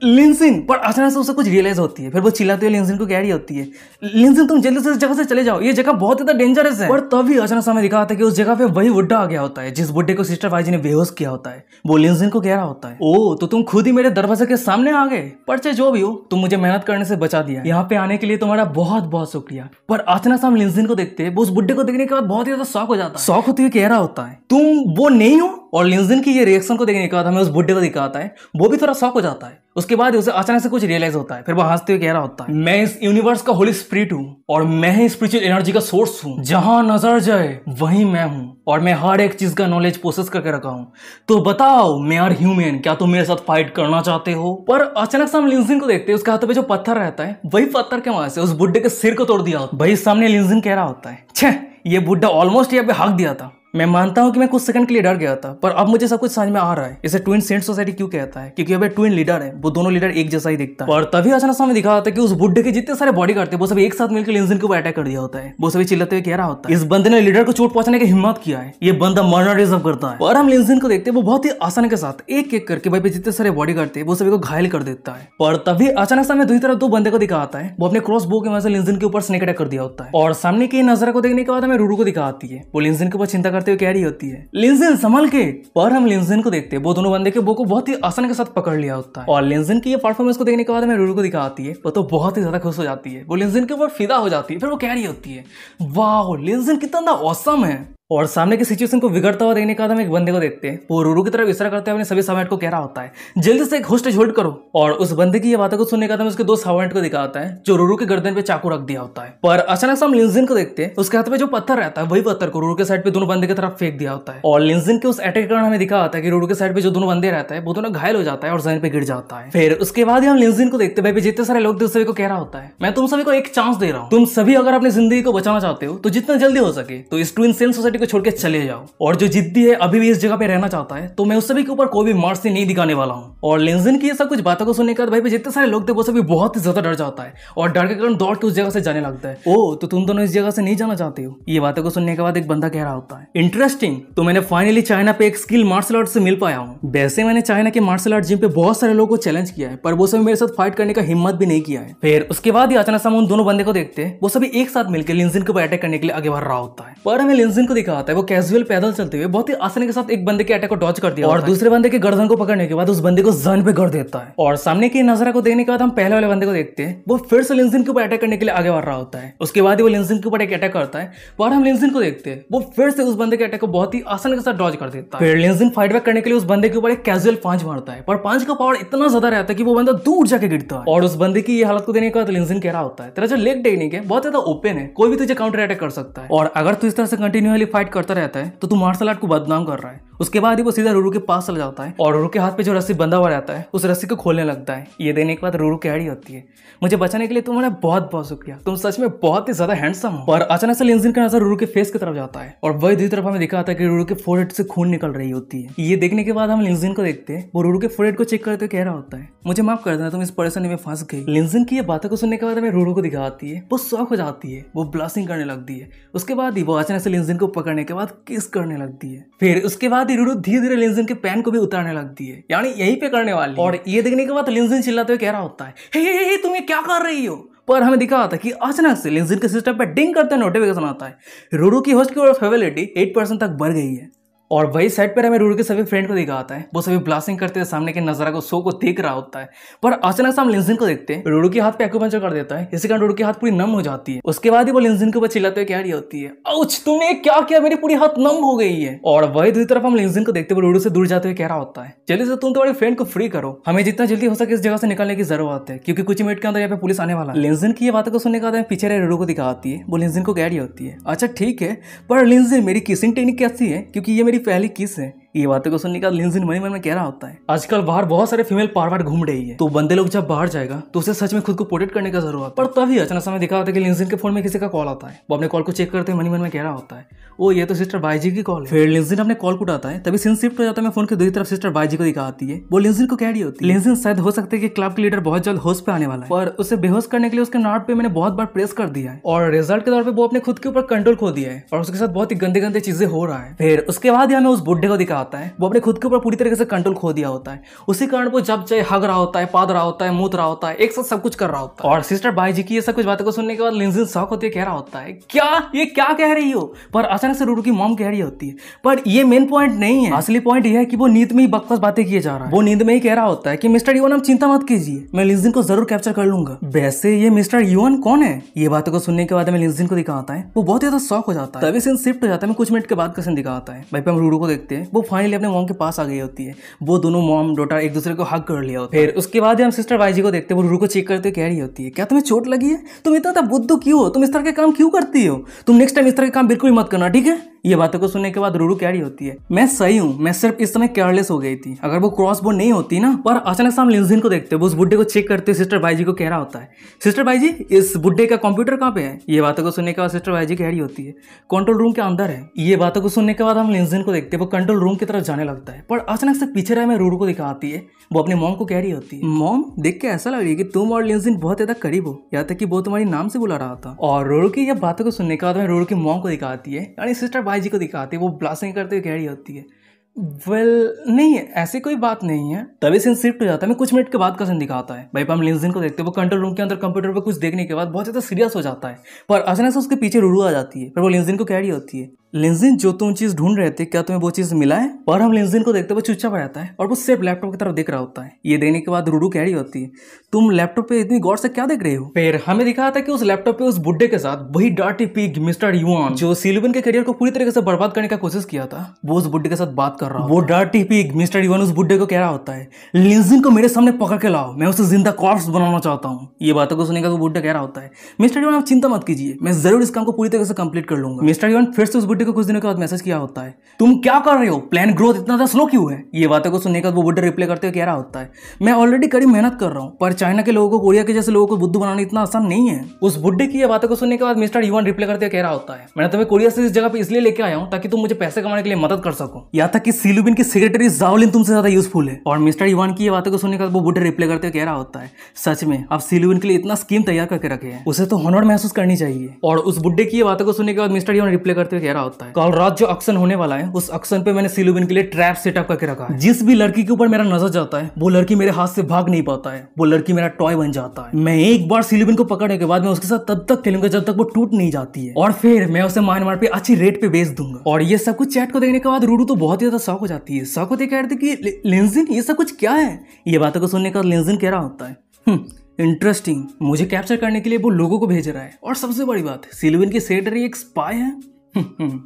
लिंजिन, पर अचानक से उसे कुछ रियलाइज होती है। फिर वो चिल्लाते हुए लिंजिन को कह रही होती है लिंजिन तुम जल्दी से इस जगह से चले जाओ, ये जगह बहुत ज्यादा डेंजरस है। और तभी अचानक से हमें दिखाता है कि उस जगह पे वही बुड्ढा आ गया होता है जिस बुड्ढे को सिस्टर बाजी ने बेहोश किया होता है। वो लिंजिन को कह रहा होता है ओ तो तुम खुद ही मेरे दरवाजे के सामने आ गए, पर चाहे जो भी हो तुम मुझे मेहनत करने से बचा दिया, यहाँ पे आने के लिए तुम्हारा बहुत बहुत शुक्रिया। पर अचानक से हम लिंजिन को देखते हैं, वो उस बुड्ढे को देखने के बाद बहुत ही ज्यादा शॉक हो जाता है, शॉक होते हुए कह रहा होता है तुम वो नहीं हो। और लिंजिन की ये रिएक्शन को देखने के बाद हमें उस बुड्ढे को दिखाता है, वो भी थोड़ा शॉक हो जाता है। उसके बाद उसे अचानक से कुछ रियलाइज होता है, फिर वो हंसते हुए कह रहा होता है मैं इस यूनिवर्स का होली स्पिरिट हूँ, और मैं ही स्पिरिचुअल एनर्जी का सोर्स हूँ, जहां नजर जाए वहीं मैं हूँ, और मैं हर एक चीज का नॉलेज प्रोसेस करके रखा हूँ, तो बताओ मैं आर ह्यूमन क्या तुम मेरे साथ फाइट करना चाहते हो। पर अचानक से हम लिंजिन को देखते हैं, उसके हाथों पे जो पत्थर रहता है वही पत्थर के वहां से उस बुड्ढे के सिर को तोड़ दिया। वही सामने लिंजिन कह रहा होता है छे ये बुड्ढा ऑलमोस्ट यहाँ पे हक दिया था, मैं मानता हूं कि मैं कुछ सेकंड के लिए डर गया था, पर अब मुझे सब कुछ समझ में आ रहा है। इसे ट्विन सेंट सोसाइटी क्यों कहता है, क्योंकि अब ट्विन लीडर है, वो दोनों लीडर एक जैसा ही दिखता है। और तभी अचानक सामने दिखा होता है कि उस बुड्ढे के जितने सारे बॉडीगार्ड थे वो सभी एक साथ मिलकर लिंजिन को अटैक कर दिया होता है। वो सभी चिल्लाते हुए कह रहा होता है इस बंदे ने लीडर को चोट पहुंचाने की हिम्मत किया है, ये बंदा मरना डिजर्व करता है। और हम लिंजिन को देखते हैं, वो बहुत ही आसानी के साथ एक एक करके भाई पे जितने सारे बॉडीगार्ड थे वो सभी को घायल कर देता है। और तभी अचानक सामने दूसरी तरफ दो बंदे को दिखाता है, वो अपने क्रॉस बो की वजह से लिंजिन के ऊपर स्नेक अटैक कर दिया होता है। और सामने की नजर को देखने के बाद हमें रूरू को दिखाती है, वो लिंजिन के ऊपर चिंता करते हुए कह रही होती है लिंजिन संभल के। पर हम लिंजिन को देखते हैं, वो दोनों बंदे के बो को बहुत ही आसानी के साथ पकड़ लिया होता है। और लिंजिन की ये परफॉर्मेंस को देखने के बाद हमें रूरू को दिखाती है, वो तो बहुत ही ज्यादा खुश हो जाती है, वो लिंजिन के ऊपर फिदा हो जाती है। फिर वो कह रही होती है वाह लिंजिन कितना ऑसम है। और सामने की सिचुएशन को बिगड़ता हुआ देखने के बाद हम एक बंदे को देखते हैं, वो रूरू की तरफ इशारा करते हुए अपने सभी सर्वेंट को कह रहा होता है जल्दी से एक होस्टेज होल्ड करो। और उस बंदे की ये बातों को सुनने के बाद उसके दो सर्वेंट को दिखाता है जो रूरू के गर्दन पे चाकू रख दिया होता है। पर अचानक से हम लिंजिन को देखते हैं, उसके हाथ में जो पत्थर रहता है वही पत्थर को रूरू के साइड पे दोनों बंदे की तरफ फेंक दिया होता है। और लिंजिन के उस अटैक के कारण हमें दिखा होता है कि रूरू के साइड पे जो दोनों बंदे रहता है वो दोनों घायल हो जाता है और जमीन पे गिर जाता है। फिर उसके बाद हम लिंजिन को देखते हैं, भाई जितने सारे लोग थे उस सभी को कह रहा होता है मैं तुम सभी को एक चांस दे रहा हूँ, तुम सभी अगर अपनी जिंदगी को बचाना चाहते हो तो जितना जल्दी हो सके तो इस ट्विन सेंट सोसाइटी को छोड़ के चले जाओ, और जो जिद्दी है अभी भी इस जगह पे रहना चाहता है तो मैं उस सभी के ऊपर कोई भी मर्सी नहीं दिखाने वाला हूँ। और लिंजिन की ये सब कुछ बातों को सुनने के बाद भाई जितने सारे लोग थे वो सभी बहुत ही ज्यादा डर जाता है और डर के कारण दौड़ के उस जगह से जाने लगता है। ओ तो तुम दोनों इस जगह से नहीं जाना चाहते हो। ये बातों को सुनने के बाद एक बंदा कह रहा होता है इंटरेस्टिंग, तो मैंने फाइनली चाइना पे एक स्किल मार्शल आर्ट से मिल पाया हूँ। वैसे मैंने चाइना के मार्शल आर्ट जिम पे बहुत सारे लोगों को चैलेंज किया है, पर वो सभी मेरे साथ फाइट करने का हिम्मत भी नहीं किया है। फिर उसके बाद ही अचानक हम उन दोनों बंदे को देखते हैं, वो सभी एक साथ मिलकर लिंजिन के ऊपर अटैक करने के लिए आगे बढ़ रहा होता है। पर हमें लिंजिन को दिखाता है वो कैजुअल पैदल चलते हुए बहुत ही आसानी के साथ एक बंदे के अटैक को डॉज कर दिया और दूसरे बंदे के गर्दन को पकड़ने के बाद उस बंदे को जन पे कर देता है। और सामने की नजारा को देखने के बाद हम पहले वाले बंदे को देखते हैं, वो फिर से लिंजिन के ऊपर अटैक करने के लिए आगे बढ़ रहा होता है। उसके बाद वो लिंजिन के ऊपर एक अटैक करता है और हम लिंजिन को देखते हैं, वो फिर से उस बंदे के अटैक को बहुत ही आसानी के साथ डॉज कर देता है। फिर लिंजिन फाइट बैक करने के लिए उस बंदे के ऊपर एक कैजुअल पांच मारता है, पर पांच का पावर इतना ज्यादा रहता है कि वो बंदा दूर जाके गिरता है। और उस बंदे की ये हालत को देने के बाद लिंजिन कह रहा होता है, तेरा जो लेग टेक्निक है बहुत ज्यादा ओपन है, कोई भी तुझे काउंटर अटैक कर सकता है, और अगर तू इस तरह से कंटिन्यूअली फाइट करता रहता है तो तू मार्शल आर्ट को बदनाम कर रहा है। उसके बाद ही वो सीधा रूरू के पास चला जाता है और रूरू के हाथ पे जो रस्सी बंधा हुआ रहता है उस रस्सी को खोलने लगता है। ये देने के बाद रूरू कह रही होती है, मुझे बचाने के लिए तुम्हारा बहुत बहुत शुक्रिया, तुम सच में बहुत ही ज्यादा हैंडसम हो। और अचानक से लिंजिन का नजर रूरू के फेस की तरफ जाता है और वही दूसरी तरफ हमें दिखाता है कि रूरू के फोरहेड से खून निकल रही होती है। ये देखने के बाद हम लिंजिन को देखते हैं, वो रूरू के फोरहेड को चेक करते कह रहा होता है, मुझे माफ कर देना, तुम इस परेशानी में फंस गई। लिंजिन की ये बातों को सुनने के बाद हमें रूरू को दिखाती है, वो शौक हो जाती है, वो ब्लास्टिंग करने लगती है। उसके बाद ही वो अचानक से लिंजिन को पकड़ने के बाद किस करने लगती है। फिर उसके बाद ही रूरू धीरे धीरे लिंजिन के पैन को भी उतारने लगती है, यानी यहीं पे करने वाली। और ये देखने के बाद लिंजिन चिल्लाते हुए कह रहा होता है, हे तुम ये क्या कर रही हो। पर हमें दिखा था कि अचानक से लिंजिन के सिस्टम पे डिंग करते नोटिफिकेशन आता है, रूरू की होस्ट की फेवरेबिलिटी 8% तक बढ़ गई है। और वही साइड पर हमें रूरू के सभी फ्रेंड को दिखाता है, वो सभी ब्लास्टिंग करते हुए सामने के नजारा को शो को देख रहा होता है। पर अचानक से हम लिंजिन को देखते हैं, रूरू के हाथ पे एक्यूपंक्चर कर देता है, इसी कारण रूरू की हाथ पूरी नम हो जाती है। उसके बाद ही वो लिंजिन के ऊपर चिल्लाते हुए कह रही होती है, आउच, तुमने क्या किया, मेरी पूरी हाथ नम हो गई है। और वही दूसरी तरफ हम लिंजिन को देखते हुए रूरू से दूर जाते हुए कह रहा होता है, जल्दी से तुम तुम्हारे फ्रेंड को फ्री करो, हमें जितना जल्दी हो सके इस जगह से निकलने की जरूरत है, क्योंकि कुछ मिनट के अंदर यहाँ पे पुलिस आने वाला है। लिंजिन की ये बातों को सुनने के बाद पीछे रहे रूरू को दिखाती है, वो लिंजिन को कह रही होती है, अच्छा ठीक है, पर लिंजिन मेरी किसिंग टेक्निक कैसी है, क्योंकि ये मेरी पहली किस है। ये बातों को सुनने के बाद लिंजिन मन में कह रहा होता है, आजकल बाहर बहुत सारे फीमेल पार्ट घूम रही है, तो बंदे लोग जब बाहर जाएगा तो उसे सच में खुद को प्रोटेक्ट करने का जरूरत। पर तभी अचानक समय दिखा होता है कि लिंजिन के फोन में किसी का कॉल आता है। वो अपने कॉल को चेक करते हुए मन में कह रहा होता है, ओ ये तो सिस्टर बाईजी की कॉल है। फिर लिंजिन अपने कॉल को उठाता है, तभी सीन शिफ्ट हो जाता है, मैं फोन की दूसरी तरफ सिस्टर बाईजी को दिखाती है, वो लिंजिन को कह रही होती है, लिंजिन शायद हो सकता है कि क्लब के लीडर बहुत जल्द होश पे आने वाला है, पर उसे बेहोश करने के लिए उसके नाट पे मैंने बहुत बार प्रेस कर दिया है और रिजल्ट के तौर पे वो अपने खुद के ऊपर कंट्रोल खो दिया है और उसके साथ बहुत ही गंदे गंदे चीजें हो रहा है। फिर उसके बाद हमें उस बुड्ढे को दिखाता है, वो अपने खुद के ऊपर पूरी तरीके से कंट्रोल खो दिया होता है, उसी कारण वो जब चाहे हग रहा होता है, पाद रहा होता है, मूत रहा होता है, एक साथ सब कुछ कर रहा होता है। और सिस्टर बाईजी की ये सब कुछ बातों को सुनने के बाद लिंजिन शॉक होती है, कह रहा होता है, ये क्या कह रही हो। पर अचानक से रूरू की मॉम कह रही होती है, पर ये मेन पॉइंट नहीं है, असली पॉइंट ये है कि वो नींद में ही बकवास बातें किए जा रहा है। वो नींद में ही कह रहा होता है कि मिस्टर युवन आप चिंता मत कीजिए, मैं लिंजिन को जरूर कैप्चर कर लूंगा। वैसे ये मिस्टर युवन कौन है। ये बातों को सुनने के बाद हमें लिंजिन को दिखाता है, वो बहुत ज्यादा शॉक हो जाता है। तभी सीन शिफ्ट हो जाता है, कुछ मिनट के बाद का सीन दिखाता है, भाई पे हम रूरू को देखते हैं, वो फाइनली अपने मॉम के पास आ गई होती है, वो दोनों मॉम डॉटर एक दूसरे को हग कर लिया होता है। फिर उसके बाद हम सिस्टर बाईजी को देखते हैं, वो रूरू को चेक करते कह रही होती है, क्या तुम्हें चोट लगी है, तुम इतना बुद्धू क्यों हो, तुम इस तरह के काम क्यों करती हो, तुम नेक्स्ट टाइम इस तरह के काम बिल्कुल मत करना, ठीक है। ये बातों को सुनने के बाद रूरू कह रही होती है, मैं सही हूँ, मैं सिर्फ इस समय केयरलेस हो गई थी, अगर वो क्रॉस बोन नहीं होती ना। पर अचानक से हम लिंजिन को देखते हैं, वो उस बुड्ढे को चेक करते सिस्टर बाईजी को कह रहा होता है, सिस्टर बाईजी इस बुड्ढे का कंप्यूटर कहाँ पे है। ये बातों को सुनने के बाद सिस्टर बाईजी कह रही होती है, कंट्रोल रूम के अंदर है। ये बातों को सुनने के बाद हम लिंजिन को देखते हैं, वो कंट्रोल रूम की तरफ जाने लगता है, पर अचानक से पीछे रहे में रूरू को दिखाती है, वो अपने मॉम को कह रही होती है, मॉम देख के ऐसा लग रही है कि तुम और लिंजिन बहुत ज्यादा करीब हो, यहाँ तक कि वो तुम्हारी नाम से बुला रहा था। और रूरू की ये बातों को सुनने के बाद रूरू की मॉम को दिखाती है, यानी सिस्टर बाईजी को दिखाती है, वो ब्लास्टिंग करते हुए कह रही होती है, नहीं ऐसी कोई बात नहीं है। तभी सीन शिफ्ट हो जाता है, कुछ मिनट के बाद का सीन दिखाता है, भाई हम लिंजिन को देखते हैं, वो कंट्रोल रूम के अंदर कंप्यूटर पे कुछ देखने के बाद बहुत ज्यादा सीरियस हो जाता है, पर अचानक से उसके पीछे रूरू आ जाती है, पर वो लिंजिन को कह रही होती है, लिंजिन जो तुम चीज ढूंढ रहे थे क्या तुम्हें वो चीज मिला है। और हम लिंजिन को देखते वो चुपचाप रहता है और वो सिर्फ लैपटॉप की तरफ देख रहा होता है। ये देखने के बाद रूरू कह रही होती है, तुम लैपटॉप पे इतनी गौर से क्या देख रहे हो। फिर हमें दिखाया था कि उस लैपटॉप पे उस बुड्ढे के साथ वही डार्टी पिग मिस्टर युआन जो सिलुबिन के करियर को पूरी तरीके से बर्बाद करने का कोशिश किया था, वो उस बुड्ढे के साथ बात कर रहा है। वो डार्टी पिग मिस्टर युआन उस बुड्ढे को कह रहा होता है, लिंजिन को मेरे सामने पकड़ के लाओ, मैं उसे जिंदा कॉर्प्स बनाना चाहता हूँ। ये बातों को सुनेगा तो बुड्ढा कह रहा होता है, मिस्टर युआन आप चिंता मत कीजिए, मैं जरूर इस काम को पूरी तरीके से कंप्लीट कर लूंगा। मिस्टर युआन फिर से उस बुड्ढे को कुछ दिनों के बाद मैसेज किया होता है, तुम क्या कर रहे हो, प्लान ग्रोथ इतना ज्यादा स्लो क्यों है। ये बातों को सुनने का वो बुड्ढा रिप्लाई करते हुए कह रहा होता है, मैं ऑलरेडी कड़ी मेहनत कर रहा हूँ, पर चाइना के लोगों को कोरिया के जैसे लोगों को बुद्धू बनाना इतना आसान नहीं है। उस बुड्ढे की ये बातों को सुनने के बाद मिस्टर युआन रिप्लाई करते हुए कह रहा होता है, मैंने तुम्हें कोरिया से इस जगह पे इसलिए लेके आया हूँ ताकि तुम मुझे पैसे कमाने के लिए मदद कर सको, यहाँ तक कि सिलुबिन की सेक्रेटरी जाओलिन तुमसे ज्यादा यूजफुल है। और मिस्टर युआन की ये बातों को सुनने के बाद वो बुड्ढे रिप्लाई करते हुए कह रहा होता है, सच में आप सिलुबिन के लिए इतना स्कीम तैयार करके रखे हैं, उसे तो हॉनर महसूस करनी चाहिए। और उस बुड्ढे की ये बातों को सुनने के बाद मिस्टर युआन रिप्लाई करते हुए कह रहा होता है, कल रात जो ऑक्शन होने वाला है उस ऑक्शन पे मैंने सिलुबिन के लिए ट्रैप सेटअप करके रखा है। जिस भी लड़की के ऊपर मेरा नजर जाता है वो लड़की मेरे हाथ से भाग नहीं पाता है, वो लड़की मेरा टॉय बन जाता है। मैं एक बार सिलुबिन को पकड़ने के बाद मैं उसके साथ तब तक खेलूंगा जब तक वो टूट नहीं जाती है, और फिर मैं उसे मार पे अच्छी रेट पे बेच दूंगा। और ये सब कुछ चैट को देखने के बाद रूडू तो बहुत ही ज्यादा शौक हो जाती है। शौक होते कह रहे थे कि लिंजिन ये सब कुछ क्या है। ये बातों को सुनने के बाद लिंजिन कह रहा होता है इंटरेस्टिंग, मुझे कैप्चर करने के लिए वो लोगों को भेज रहा है, और सबसे बड़ी बात सिलुबिन की सेक्रेटरी एक स्पाई है।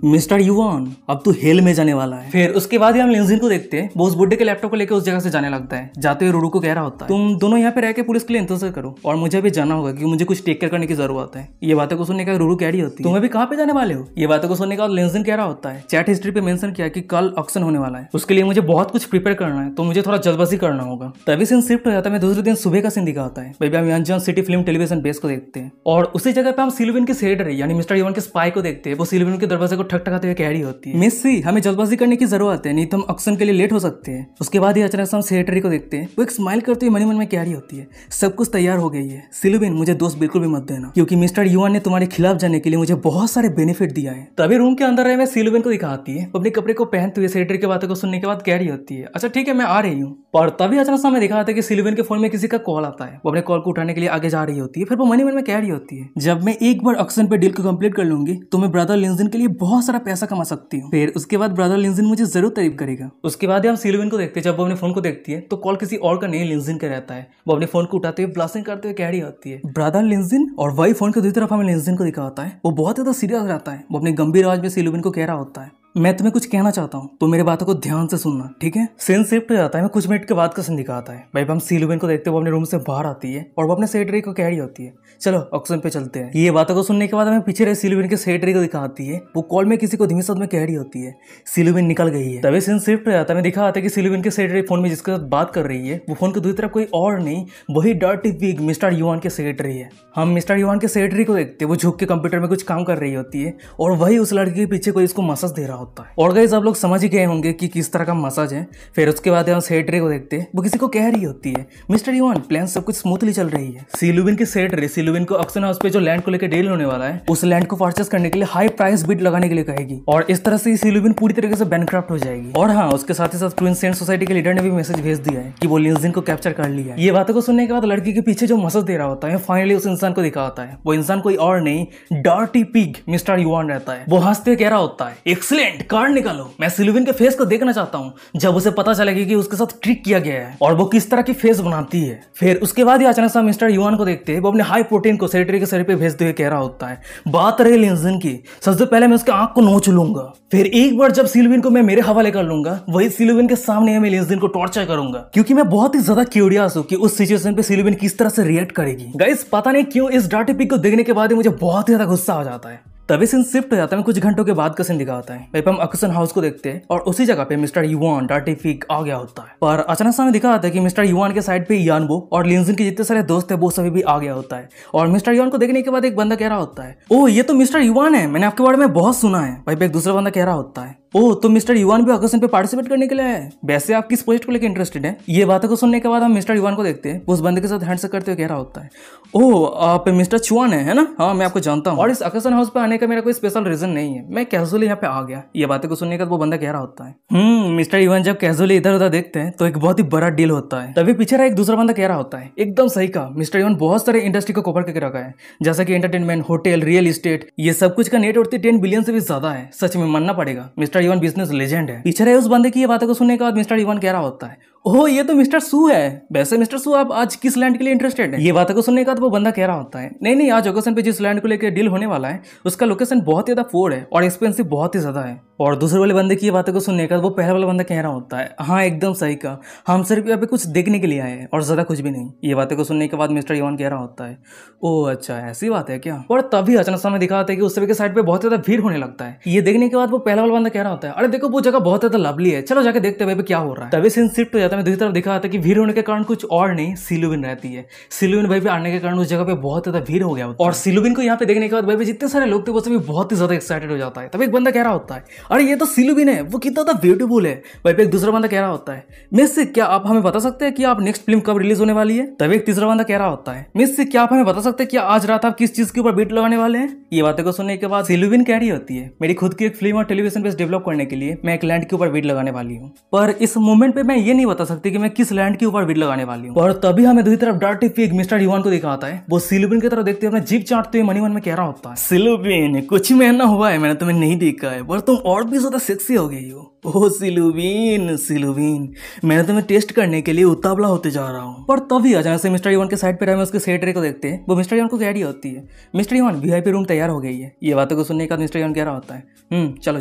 मिस्टर युवान अब तू हेल में जाने वाला है। फिर उसके बाद ही हम लिंजिन को देखते हैं, वो उस बुड्ढे के लैपटॉप को लेकर उस जगह से जाने लगता है। जाते हुए रूडू को कह रहा होता है तुम दोनों यहाँ पे रह के पुलिस के लिए इंतजार करो और मुझे भी जाना होगा क्योंकि मुझे कुछ टेक केयर करने की जरूरत है। ये बातों को सुनने का रूडू कह रही होती है तुम अभी कहाँ पे जाने वाले हो। ये बातों को सुनने का लिंजिन कह रहा होता है चैट हिस्ट्री पे मेंशन किया कि कल ऑक्शन होने वाला है, उसके लिए मुझे बहुत कुछ प्रिपेयर करना है, तो मुझे थोड़ा जल्दबाजी करना होगा। तभी सीन शिफ्ट हो जाता है। मैं दूसरे दिन सुबह का सीन दिखाता है। भाई हम यंजन सिटी फिल्म टेलीविजन बेस को देखते हैं और उसी जगह पे हम सिलुबिन के सेक्रेटरी यानी मिस्टर युवान के स्पाई को देखते हैं। वो सिलुबिन के दरवाजे को ठक ठकाते हुए कह रही होती है मिस सी हमें जल्दबाजी करने की जरूरत है, नहीं तो हम ऑक्शन के लिए लेट हो सकते हैं। उसके बाद ही अचानक से हम सेक्रेटरी को देखते हैं, वो एक स्माइल करते हुए मन ही मन में कह रही होती है सब कुछ तैयार हो गई है सिलुबिन, मुझे दोस्त बिल्कुल भी मत देना क्योंकि मिस्टर युवान ने तुम्हारे खिलाफ जाने के लिए मुझे बहुत सारे बेनिफिट दिया है। तभी रूम के अंदर रहे मैं सिलुबिन को दिखाती है, अपने कपड़े को पहनते हुए सेक्रेटरी की बातों को सुनने के बाद कह रही होती है अच्छा ठीक है मैं आ रही हूँ। पर तभी अचानक से हमें दिखाता है कि सिलुबिन के फोन में किसी का कॉल आता है। वो अपने कॉल को उठाने के लिए आगे जा रही होती है। फिर वो मन ही मन में कह रही होती है जब मैं एक बार ऑक्शन पे डील को कंप्लीट कर लूंगी तो मैं ब्रदर लिंजिन के लिए बहुत सारा पैसा कमा सकती हूँ। फिर उसके बाद ब्रदर लिंजिन मुझे जरूर तारीफ करेगा। उसके बाद हम सिलुबिन को देखते हैं, जब वो अपने फोन को देखती है तो कॉल किसी और का नहीं लिंजिन का रहता है। वो अपने फोन को उठाते हुए ब्लास्टिंग करते हुए कह रही होती है ब्रदर लिंजिन, और वही फोन की दूसरी तरफ हमें लिंजिन को दिखा होता है। वो बहुत ज्यादा सीरियस रहता है। वो अपने गंभीर आवाज में सिलुबिन को कह रहा होता है मैं तुम्हें कुछ कहना चाहता हूँ तो मेरे बातों को ध्यान से सुनना ठीक है। सीन शिफ्ट हो जाता है। मैं कुछ मिनट के बाद का सीन दिखाता है। भाई हम सिलुबिन को देखते हुए अपने रूम से बाहर आती है और वो अपने सेक्रेटरी को कह रही होती है चलो ऑक्शन पे चलते हैं। ये बातों को सुनने के बाद हमें पीछे रहे सिलुबिन के सेक्रेटरी को दिखाती है। वो कॉल में किसी को धीमी शब्द में कह रही होती है सिलुबिन निकल गई है। तभी सीन शिफ्ट हो जाता है। मैं दिखा आता है कि सिलुबिन के सेक्रेटरी फोन में जिसके साथ बात कर रही है वो फोन की दूसरी तरफ कोई और नहीं वही डर्टी पिग मिस्टर युवान के सेक्रेटरी है। हम मिस्टर युवान के सेक्रेटरी को देखते हैं, वो झुक के कंप्यूटर में कुछ काम कर रही होती है और वही उस लड़की के पीछे कोई इसको मसाज दे रहा होता है। और गाइस आप लोग समझ ही गए होंगे कि किस तरह का मसाज है। फिर उसके बाद हम सेक्रेटरी को देखते हैं, वो किसी को कह रही होती है मिस्टर युवान प्लान सब कुछ स्मूथली चल रही है। सिलुबिन की सेक्रेटरी सिलुबिन को ऑक्शन हाउस पे जो लैंड को लेकर डील होने वाला है उस लैंड को परचेस करने के लिए हाई प्राइस बिड लगाने के लिए कहेगी और इस तरह से सिलुबिन पूरी तरीके से बैंकक्रप्ट हो जाएगी। और हाँ उसके साथ ही साथ ट्विन सेंट सोसाइटी के लीडर ने भी मैसेज भेज दिया है कि वो लिंजिन को कैप्चर कर लिया है। ये बातों को सुनने के बाद लड़की के पीछे जो मसाज दे रहा होता है फाइनली उस इंसान को दिखाता है। वो इंसान कोई और नहीं डर्टी पिग मिस्टर युवान रहता है। वो हंसते कह रहा होता है एक्सीलेंट कार्ड निकालो, मैं सिलुबिन के फेस को देखना चाहता हूँ जब उसे पता चलेगी कि उसके साथ ट्रिक किया गया है और वो किस तरह की फेस बनाती है। फिर उसके बाद ही अचानक से मिस्टर युवान को देखते हैं, वो अपने हाई प्रोटीन को सेक्रेटरी के सर पे भेजते हुए कह रहा होता है बात रही लिंजिन की सबसे पहले मैं उसके आंख को नोच लूंगा, फिर एक बार जब सिलुबिन को मैं मेरे हवाले कर लूंगा वही सिलुबिन के सामने मैं लिंजिन को टॉर्चर करूंगा क्योंकि मैं बहुत ही ज्यादा क्यूरियस हूँ कि उस सिचुएशन पे सिलुबिन किस तरह से रिएक्ट करेगी। गाइस पता नहीं क्यों इस डर्टी पिग को देखने के बाद ही मुझे बहुत ही ज्यादा गुस्सा आ जाता है। तभी सीन शिफ्ट हो जाता है। कुछ घंटों के बाद का सीन दिखाता है। भाई हम ऑक्शन हाउस को देखते हैं और उसी जगह पे मिस्टर युवान डर्टी पिग आ गया होता है। पर अचानक से हमें दिखा आता है कि मिस्टर युवान के साइड पे यानबो और लिंजिन के जितने सारे दोस्त है वो सभी भी आ गया होता है। और मिस्टर युवान को देखने के बाद एक बंदा कह रहा होता है ओह ये तो मिस्टर युवान है, मैंने आपके बारे में बहुत सुना है। भाई एक दूसरा बंदा कह रहा होता है ओह तो मिस्टर युवान भी ऑक्शन पे पार्टिसिपेट करने के लिए है, वैसे आप किस प्रोजेक्ट को लेकर इंटरेस्टेड है। ये बातों को सुनने के बाद हम मिस्टर युवान को देखते हैं, उस बंदे के साथ हैंडशेक करते हुए कह रहा होता है ओह आप मिस्टर चुआन है ना, हाँ मैं आपको जानता हूँ और इस ऑक्शन हाउस पे आने का मेरा कोई स्पेशल रीजन नहीं है, मैं कैजुअली यहाँ पे आ गया। ये बातें को सुनने के बाद वो बंदा कह रहा होता है मिस्टर युवान जब कैजुअली इधर उधर देखते हैं तो एक बहुत ही बड़ा डील होता है। तभी पीछे रहा एक दूसरा बंदा कह रहा होता है एकदम सही कहा, मिस्टर युवान बहुत सारे इंडस्ट्री को कवर करके रखा है जैसा कि एंटरटेनमेंट होटल रियल एस्टेट, ये सब कुछ का नेट वर्थ 10 बिलियन से भी ज्यादा है। सच में मानना पड़ेगा मिस्टर युवान बिजनेस लेजेंड है। पीछे रहे उस बंदे की ये बातों को सुनने के बाद मिस्टर युवान कह रहा होता है ओह ये तो मिस्टर सू है, वैसे मिस्टर सू आप आज किस लैंड के लिए इंटरेस्टेड है। ये बातों को सुनने के बाद वो बंदा कह रहा होता है नहीं आज ऑक्शन पे जिस लैंड को लेकर डील होने वाला है उसका लोकेशन बहुत ही ज्यादा फोर्ड है और एक्सपेंसिव बहुत ही ज्यादा है। और दूसरे वाले बंदे की ये बातों को सुनने के बाद वो पहले वाला बंदा कह रहा होता है हाँ एकदम सही कहा, हम सिर्फ यहाँ पे कुछ देखने के लिए आए हैं और ज्यादा कुछ भी नहीं। ये बातें को सुनने के बाद मिस्टर युवान कह रहा होता है ओह अच्छा ऐसी बात है क्या। और तभी अचानक समय दिखाता है कि उस सभी के साइड पे बहुत ज्यादा भीड़ होने लगता है। ये देखने के बाद वो पहला वाला बंदा कह रहा होता है अरे देखो वो जगह बहुत ज्यादा लवली है, चलो जाके देखते हैं क्या हो रहा है। तभी सीन शिफ्ट हो जाता है। दूसरी तरफ दिखाता है कि भीड़ होने के कारण कुछ और नहीं सिलुबिन रहती है। सिलुबिन भाई पे आने के कारण उस जगह पे बहुत ज्यादा भीड़ हो गया और सिलुबिन को यहाँ पे देखने के बाद भाई जितने सारे लोग थे वो सभी बहुत ही ज्यादा एक्साइटेड हो जाता है। तभी एक बंदा कह रहा होता है अरे ये तो सिलुबिन है, वो कितना ज्यादा ब्यूटीफुल है। वहीं पे एक दूसरा बंदा कह रहा होता है, मिस क्या आप हमें बता सकते हैं कि आप नेक्स्ट फिल्म कब रिलीज होने वाली है? तभी एक तीसरा बंदा कह रहा होता है, मिस क्या आप हमें बता सकते हैं कि आज रात आप किस चीज के ऊपर बीट लगाने वाले हैं? ये बातें को सुनने के बाद सिलुबिन कह रही होती है, मेरी खुद की एक फिल्म और टेलीविजन बेस डेवलप करने के लिए मैं एक लैंड के ऊपर बीट लगाने वाली हूँ, पर इस मोमेंट पे मैं ये नहीं बता सकती कि मैं किस लैंड के ऊपर बीट लगाने वाली हूँ। और तभी हमें दूसरी तरफ डार्टी फिग मिस्टर इवान को दिखाता है, वो सिलुबिन की तरफ देखते हुए अपना जीभ चाटते हुए मन में कह रहा होता है, सिलुबिन कुछ महीना हुआ है मैंने तुम्हें नहीं देखा है, पर तुम और भी ज्यादा सेक्सी हो गई हो। ओह सिलुबिन सिलुबिन, मैं तुम्हें टेस्ट करने के लिए उतावला होते जा रहा हूँ। पर तभी अचानक से मिस्टर इवान के साइड पे उसके सेक्रेटरी को देखते हैं, वो मिस्टर इवान को कह रही होती है, मिस्टर इवान वीआईपी रूम तैयार हो गई है। ये बातों को सुनने के बाद मिस्टर इवान कह रहा होता है, चलो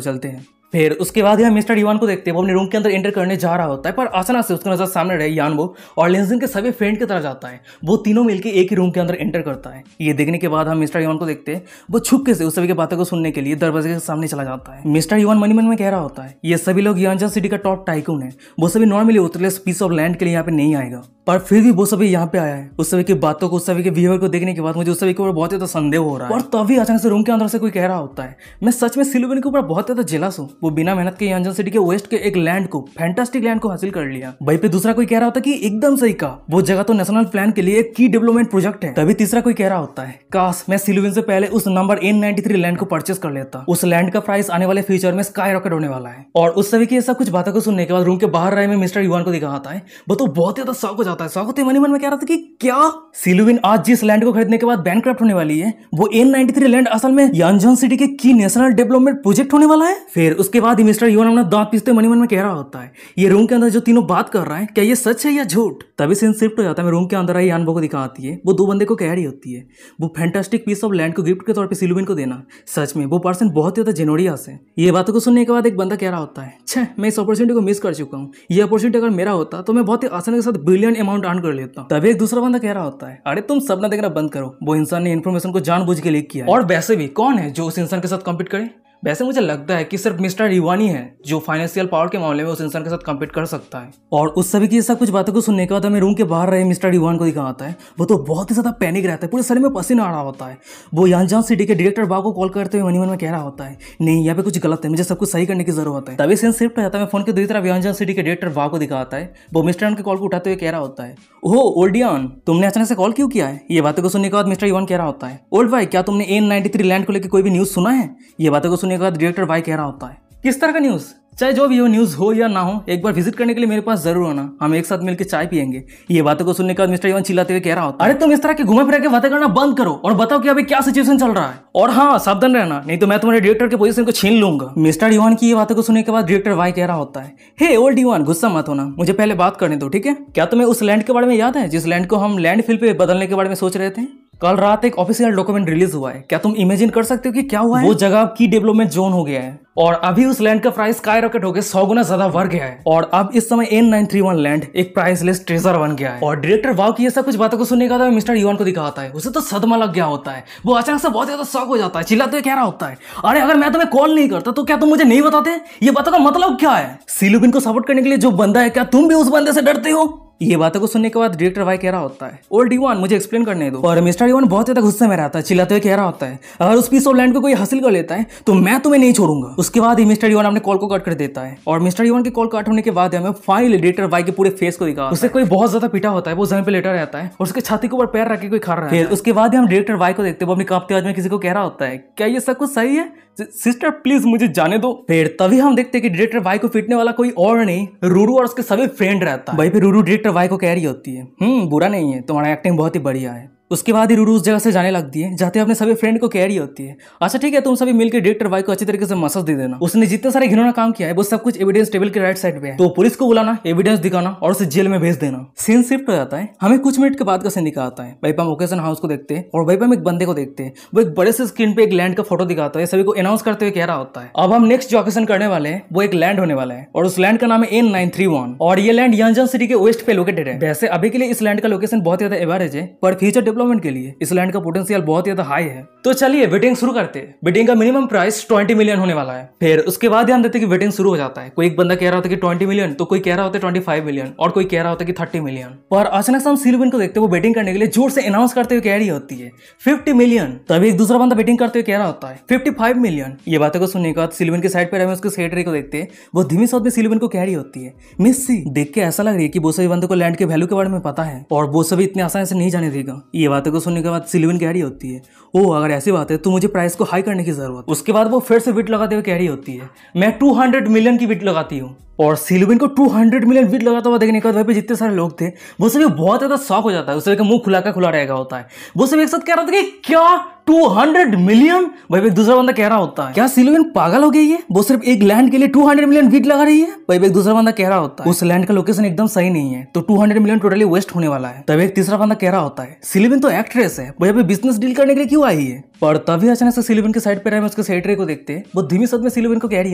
चलते हैं। फिर उसके बाद यहाँ मिस्टर इवान को देखते हैं, वो अपने रूम के अंदर एंटर करने जा रहा होता है, पर अचानक से उसका नजर सामने रहे यानबो और लिंजन के सभी फ्रेंड की तरह जाता है। वो तीनों मिलकर एक ही रूम के अंदर एंटर करता है। ये देखने के बाद हम मिस्टर इवान को देखते हैं, वो छुपके से उस सभी की बातों को सुनने के लिए दरवाजे के सामने चला जाता है। मिस्टर इवान मन में कह रहा होता है, ये सभी लोग यांजन सिटी का टॉप टाइकून है, वो सभी नॉर्मली उतरलेस पीस ऑफ लैंड के लिए यहाँ पे नहीं आएगा, पर फिर भी वो सभी यहाँ पे आया है। उस सभी की बातों को, उस सभी के बिहेवियर को देखने के बाद मुझे उस सभी के ऊपर बहुत ज्यादा संदेह हो रहा है। और तभी अचानक से रूम के अंदर से कोई कह रहा होता है, मैं सच में सिलुबिन के ऊपर बहुत ज्यादा जेलस हूँ, वो बिना मेहनत के यांजन सिटी के वेस्ट के एक लैंड को, फैंटास्टिक लैंड को हासिल कर लिया। वहीं पे दूसरा कोई कह रहा होता है कि एकदम सही कहा, वो जगह तो नेशनल प्लान के लिए एक की डेवलपमेंट प्रोजेक्ट है। तभी तीसरा कोई कह रहा होता है, काश मैं सिलुबिन से पहले उस नंबर N93 लैंड को परचेस कर लेता, उस लैंड का प्राइस आने वाले फ्यूचर में स्काई रॉकेट होने वाला है। और उस सभी की ऐसा कुछ बातों को सुनने के बाद रूम के बाहर रहे में मिस्टर इवान को दिखाता है, वो तो बहुत ज्यादा शॉक हो जाता है। शॉक होते मन में कह रहा था कि क्या सिलुबिन आज जिस लैंड को खरीदने के बाद बैंकक्रप्ट होने वाली है, वो N93 लैंड असल में यांजन सिटी के की नेशनल डेवलपमेंट प्रोजेक्ट होने वाला है। फिर उसके बाद ही मिस्टर इवान अपना दांत पीसते मन में कह रहा होता है, ये रूम के अंदर जो तीनों बात कर रहे हैं क्या ये सच है या झूठ? तभी सीन शिफ्ट हो जाता है, रूम के अंदर आई यानबो को दिखाती है, वो दो बंदे को कह रही होती है, वो फैंटास्टिक पीस ऑफ लैंड को गिफ्ट के तौर पे सिलुबिन को देना। सच में वो पर्सन बहुत ज्यादा जेनोरियस है। ये बातों को सुनने के बाद एक बंदा कह रहा होता है, छह मैं इस अपॉर्चुनिटी को मिस कर चुका हूँ, ये अपॉर्चुनिटी अगर मेरा होता तो मैं बहुत ही आसानी के साथ बिलियन अमाउंट अर्न कर लेता। तभी एक दूसरा बंदा कह रहा होता है, अरे तुम सपना देखना बंद करो, वो इंसान ने इन्फॉर्मेशन को जानबूझ के लीक किया, और वैसे भी कौन है जो उस इंसान के साथ कम्पीट करे? वैसे मुझे लगता है कि सिर्फ मिस्टर इवान ही है जो फाइनेंशियल पावर के मामले में उस इंसान के साथ कम्पीट कर सकता है। और उस सभी की सब कुछ बातों को सुनने के बाद हमें रूम के बाहर रहे मिस्टर इवान को दिखाता है, वो तो बहुत ही ज्यादा पैनिक रहता है, पूरे शरीर में पसीना आ रहा होता है। वो यांजन सिटी के डायरेक्टर बाग को कॉल करते हुए मन में कह रहा होता है, नहीं यहाँ पे कुछ गलत है, मुझे सब कुछ सही करने की जरूरत है। तभी सीन शिफ्ट हो जाता है, फोन के दूसरी तरफ यांजन सिटी के डायरेक्टर बाग को दिखाता है, वो मिस्टर इवान के कॉल को उठाते हुए कह रहा होता है, ओह ओल्डियन तुमने अचानक से कॉल क्यों किया है? ये बातों को सुनने के बाद मिस्टर इवान कह रहा होता है, ओल्ड भाई क्या तुमने N93 लैंड को लेकर कोई भी न्यूज सुना है? ये बातों को सुनने के बाद डायरेक्टर भाई कह रहा होता है, किस तरह का न्यूज? चाहे जो भी वो न्यूज हो या ना हो, एक बार विजिट करने के लिए मेरे पास जरूर आना, हम एक साथ मिलकर चाय पियेंगे। ये बातों को सुनने के बाद मिस्टर इवान चिल्लाते हुए कह रहा होता है, अरे तुम इस तरह के घुमा फिरा के बातें करना बंद करो और बताओ कि अभी क्या सिचुएशन चल रहा है, और हाँ सावधान रहना, नहीं तो मैं तुम्हारे डायरेक्टर के पोजीशन को छीन लूंगा। मिस्टर इवान की ये बातों को सुनने के बाद डायरेक्टर भाई कह रहा होता है, हे ओल्ड इवान गुस्सा मत होना, मुझे पहले बात करने दो, ठीक है? क्या तुम्हें उस लैंड के बारे में याद है जिस लैंड को हम लैंडफिल पे बदलने के बारे में सोच रहे थे? कल रात एक ऑफिशियल डॉक्यूमेंट रिलीज हुआ है, क्या तुम इमेजिन कर सकते हो कि क्या हुआ है? वो जगह की डेवलपमेंट जोन हो गया है और अभी उस लैंड का प्राइस स्काई रॉकेट होकर 100 गुना ज्यादा बढ़ गया है, और अब इस समय N931 लैंड एक प्राइसलेस ट्रेजर बन गया है। और डायरेक्टर वाव की ये सब कुछ बातों को सुनने का था मिस्टर इवान को दिखाता है, उसे तो सदमा लग गया होता है, वो अचानक से बहुत ज्यादा शॉक हो जाता है, चिल्लाते हुए कह रहा होता है, अरे अगर मैं तुम्हें कॉल नहीं करता तो क्या तुम मुझे नहीं बताते? ये बातों का मतलब क्या है? सिलुबिन को सपोर्ट करने के लिए जो बंदा है, क्या तुम भी उस बंदे से डरते हो? ये बातों को सुनने के बाद डायरेक्टर भाई कह रहा होता है, ओल्ड इवान मुझे एक्सप्लेन करने दो। और मिस्टर इवान बहुत ज्यादा गुस्से में रहता है, चिल्लाते हुए कह रहा होता है, अगर उस पीस ऑफ लैंड को कोई हासिल कर लेता है तो मैं तुम्हें नहीं छोड़ूंगा। उसके बाद ही मिस्टर इवान अपने कॉल को कट कर देता है, और मिस्टर इवान के कॉल कट होने के बाद हमें फाइनली डायरेक्टर भाई के पूरे फेस को दिखा, उसे कोई बहुत ज्यादा पीटा होता है, वो जमीन पे लेटा रहता है और उसके छाती के ऊपर पैर रख के कोई खा रहा है। फिर उसके बाद हम डायरेक्टर भाई को देखते हैं, वो अपनी कांपती आवाज में किसी को कह रहा होता है, क्या ये सब कुछ सही है? सिस्टर प्लीज मुझे जाने दो। फिर तभी हम देखते हैं कि डायरेक्टर भाई को पीटने वाला कोई और नहीं, रूरू और उसके सभी फ्रेंड रहता है। वहीं पे रूरू डायरेक्टर भाई को कह रही होती है, बुरा नहीं है, तुम्हारा एक्टिंग बहुत ही बढ़िया है। उसके बाद ही रूरू उस जगह से जाने लगती है, जाते अपने सभी फ्रेंड को कह रही होती है, अच्छा ठीक है तुम सभी मिलकर डायरेक्टर भाई को अच्छी तरीके से मसाज दे देना, उसने जितने सारे घिनौना काम किया है वो सब कुछ एविडेंस टेबल के राइट साइड पे है, तो पुलिस को बुलाना, एविडेंस दिखाना और उसे जेल में भेज देना। सीन शिफ्ट हो जाता है, हमें कुछ मिनट के बाद का सीन दिखाता है, वहीं पर हम ओकेजन हाउस को देखते हैं और वहीं पर हम एक बंदे को देखते हैं, वो एक बड़े से स्क्रीन पे एक लैंड का फोटो दिखाता है, सभी को अनाउंस करते हुए कह रहा होता है, अब हम नेक्स्ट जो ओकेजन करने वाले हैं वो एक लैंड होने वाला है और उस लैंड का नाम है N931 और ये लैंड यांजन सिटी के वेस्ट पे लोकेटेड है। वैसे अभी के लिए इस लैंड का लोकेशन बहुत ज्यादा एवरेज है, पर फ्यूचर डेवलपमेंट के लिए इस लैंड का पोटेंशियल बहुत ज्यादा हाई है। तो चलिए वेटिंग शुरू करते हैं। वेटिंग का मिनिमम प्राइस 20 मिलियन होने वाला है। फिर उसके बाद ध्यान देते कि वेटिंग शुरू हो जाता है। कोई एक बंदा कह रहा होता है कि 20 मिलियन, तो कोई कह रहा होता है 25 मिलियन और कोई कह रहा होता है कि 30 मिलियन। पर अचानक से हम सिल्विन को देखते हैं वो बैटिंग करने के लिए जोर से अनाउंस करते हुए कह रही होती है 50 मिलियन। तभी एक दूसरा बंदा बैटिंग करते हुए कह रहा होता है 55 मिलियन। ये बातों को सुनने के बाद सिल्विन की साइड पर हमें उसके सेक्रेटरी को देखते हैं वो धीमी शब्द में सिल्विन को कह रही होती है मिस्सी। देख के ऐसा लग रही है कि वो सभी बंदों को लैंड के वैल्यू के बारे में पता है और वो सभी इतने आसानी से नहीं जाने देगा। ये बातों को सुनने के बाद सिल्विन कह रही होती है ओ अगर ऐसी बात है तो मुझे प्राइस को हाई करने की जरूरत। उसके बाद वो फिर से बिट लगाते हुए कह रही होती है मैं 200 मिलियन की बिट लगाती हूँ। और सिल्विन को 200 मिलियन बिट लगाता हुआ देखने के बाद वहाँ पे जितने सारे लोग थे वो सभी बहुत ज्यादा शॉक हो जाता है। उस सभी का मुंह खुला का खुला रहेगा होता है। वो सभी एक साथ कह रहा था कि क्या 200 मिलियन। भाई एक दूसरा बंदा कह रहा होता है क्या सिल्विन पागल हो गई है, वो सिर्फ एक लैंड के लिए 200 मिलियन बिट लगा रही है। भाई एक दूसरा बंदा कह रहा होता है उस लैंड का लोकेशन एकदम सही नहीं है तो 200 मिलियन टोटली वेस्ट होने वाला है। तभी एक तीसरा बंदा कह रहा होता है सिल्विन तो एक्ट्रेस है, वो यहाँ पे बिजनेस डील करने के लिए क्यों आई है। पर तभी अचानक से सिल्विन के साइड पर उसके सेक्रेटरी को देखते हैं वो धीमी शब्द में सिल्विन को कह रही